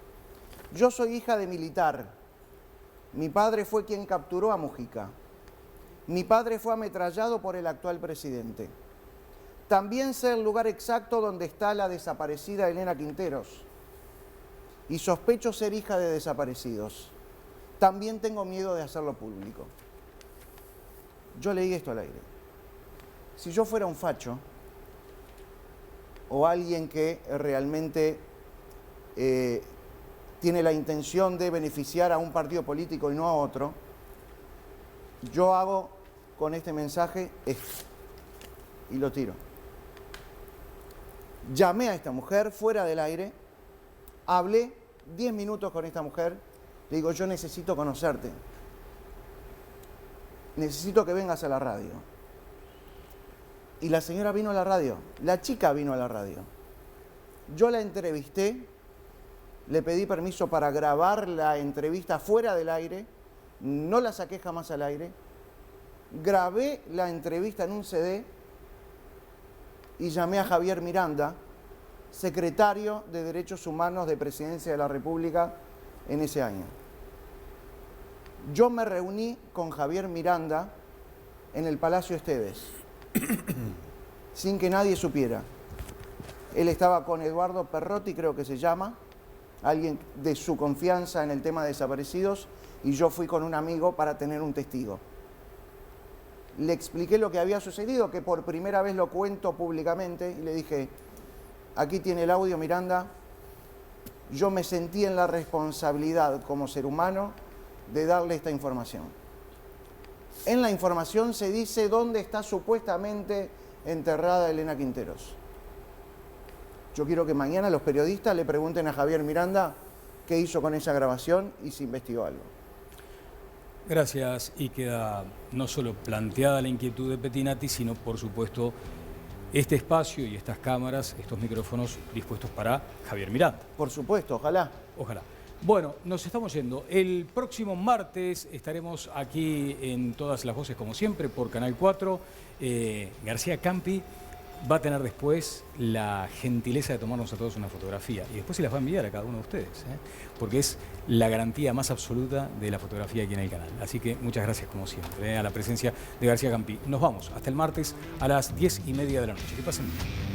Yo soy hija de militar. Mi padre fue quien capturó a Mujica. Mi padre fue ametrallado por el actual presidente. También sé el lugar exacto donde está la desaparecida Elena Quinteros. Y sospecho ser hija de desaparecidos. También tengo miedo de hacerlo público. Yo leí esto al aire. Si yo fuera un facho, o alguien que realmente tiene la intención de beneficiar a un partido político y no a otro, yo hago con este mensaje esto y lo tiro. Llamé a esta mujer fuera del aire, hablé 10 minutos con esta mujer, le digo, yo necesito conocerte, necesito que vengas a la radio. Y la señora vino a la radio, la chica vino a la radio. Yo la entrevisté, le pedí permiso para grabar la entrevista fuera del aire, no la saqué jamás al aire, grabé la entrevista en un CD y llamé a Javier Miranda, secretario de Derechos Humanos de Presidencia de la República en ese año. Yo me reuní con Javier Miranda en el Palacio Esteves, sin que nadie supiera. Él estaba con Eduardo Perrotti, creo que se llama, alguien de su confianza en el tema de desaparecidos, y yo fui con un amigo para tener un testigo. Le expliqué lo que había sucedido, que por primera vez lo cuento públicamente, y le dije, aquí tiene el audio, Miranda, yo me sentí en la responsabilidad como ser humano de darle esta información. En la información se dice dónde está supuestamente enterrada Elena Quinteros. Yo quiero que mañana los periodistas le pregunten a Javier Miranda qué hizo con esa grabación y si investigó algo. Gracias, y queda no solo planteada la inquietud de Pettinati, sino por supuesto este espacio y estas cámaras, estos micrófonos dispuestos para Javier Miranda. Por supuesto, ojalá. Ojalá. Bueno, nos estamos yendo. El próximo martes estaremos aquí en Todas las Voces, como siempre, por Canal 4. García Campi va a tener después la gentileza de tomarnos a todos una fotografía y después se las va a enviar a cada uno de ustedes, porque es la garantía más absoluta de la fotografía aquí en el canal. Así que muchas gracias, como siempre, a la presencia de García Campi. Nos vamos hasta el martes a las 10:30 de la noche. Que pasen bien.